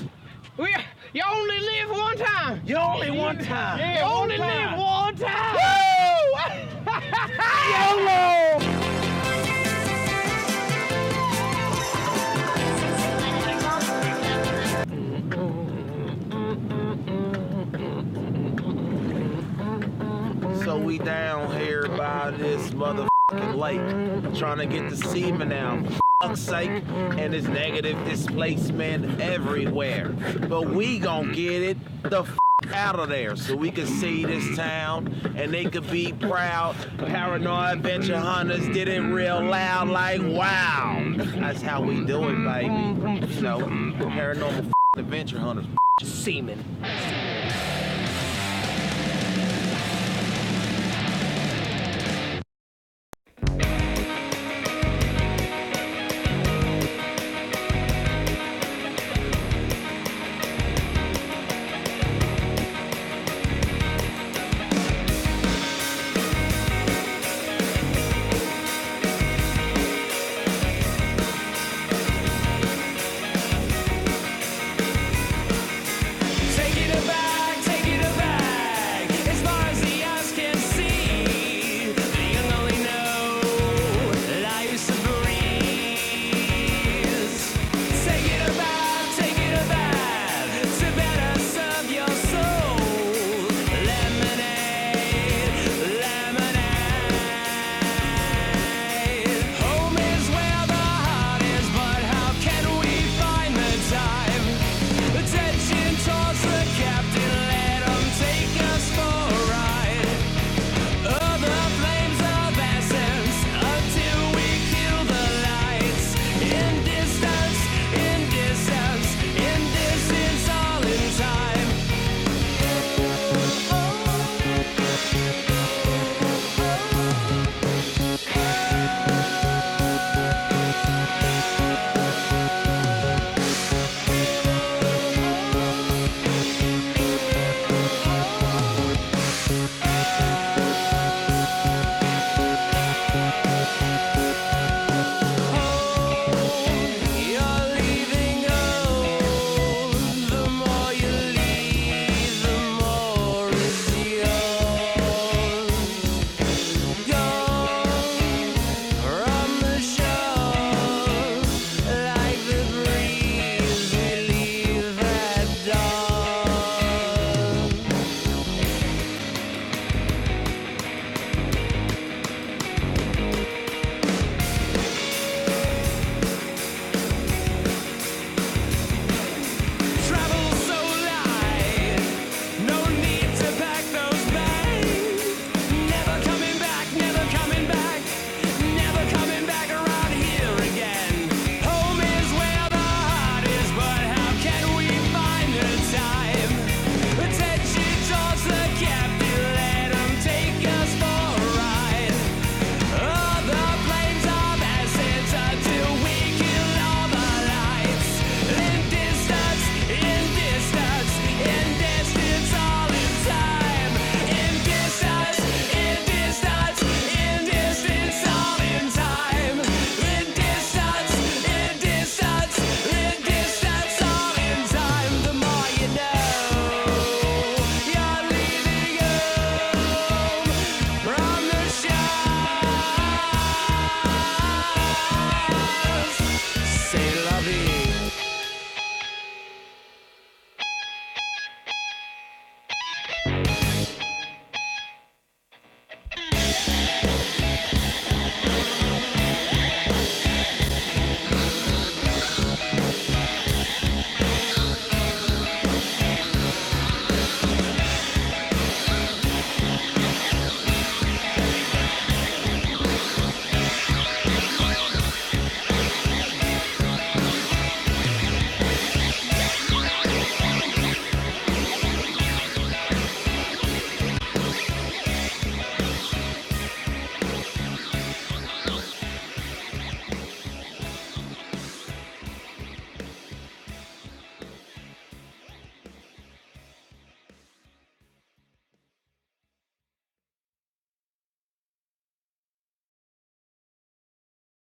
You only live one time. You only one time. Yeah, you only live one time. Woo! YOLO! So we down here by this motherfucking lake, trying to get the semen out. For fuck's sake, and there's negative displacement everywhere. But we gon' get it the f out of there so we can see this town and they could be proud. Paranoid Adventure Hunters did it real loud, like wow. That's how we do it, baby. You know, Paranormal Adventure Hunters. Semen.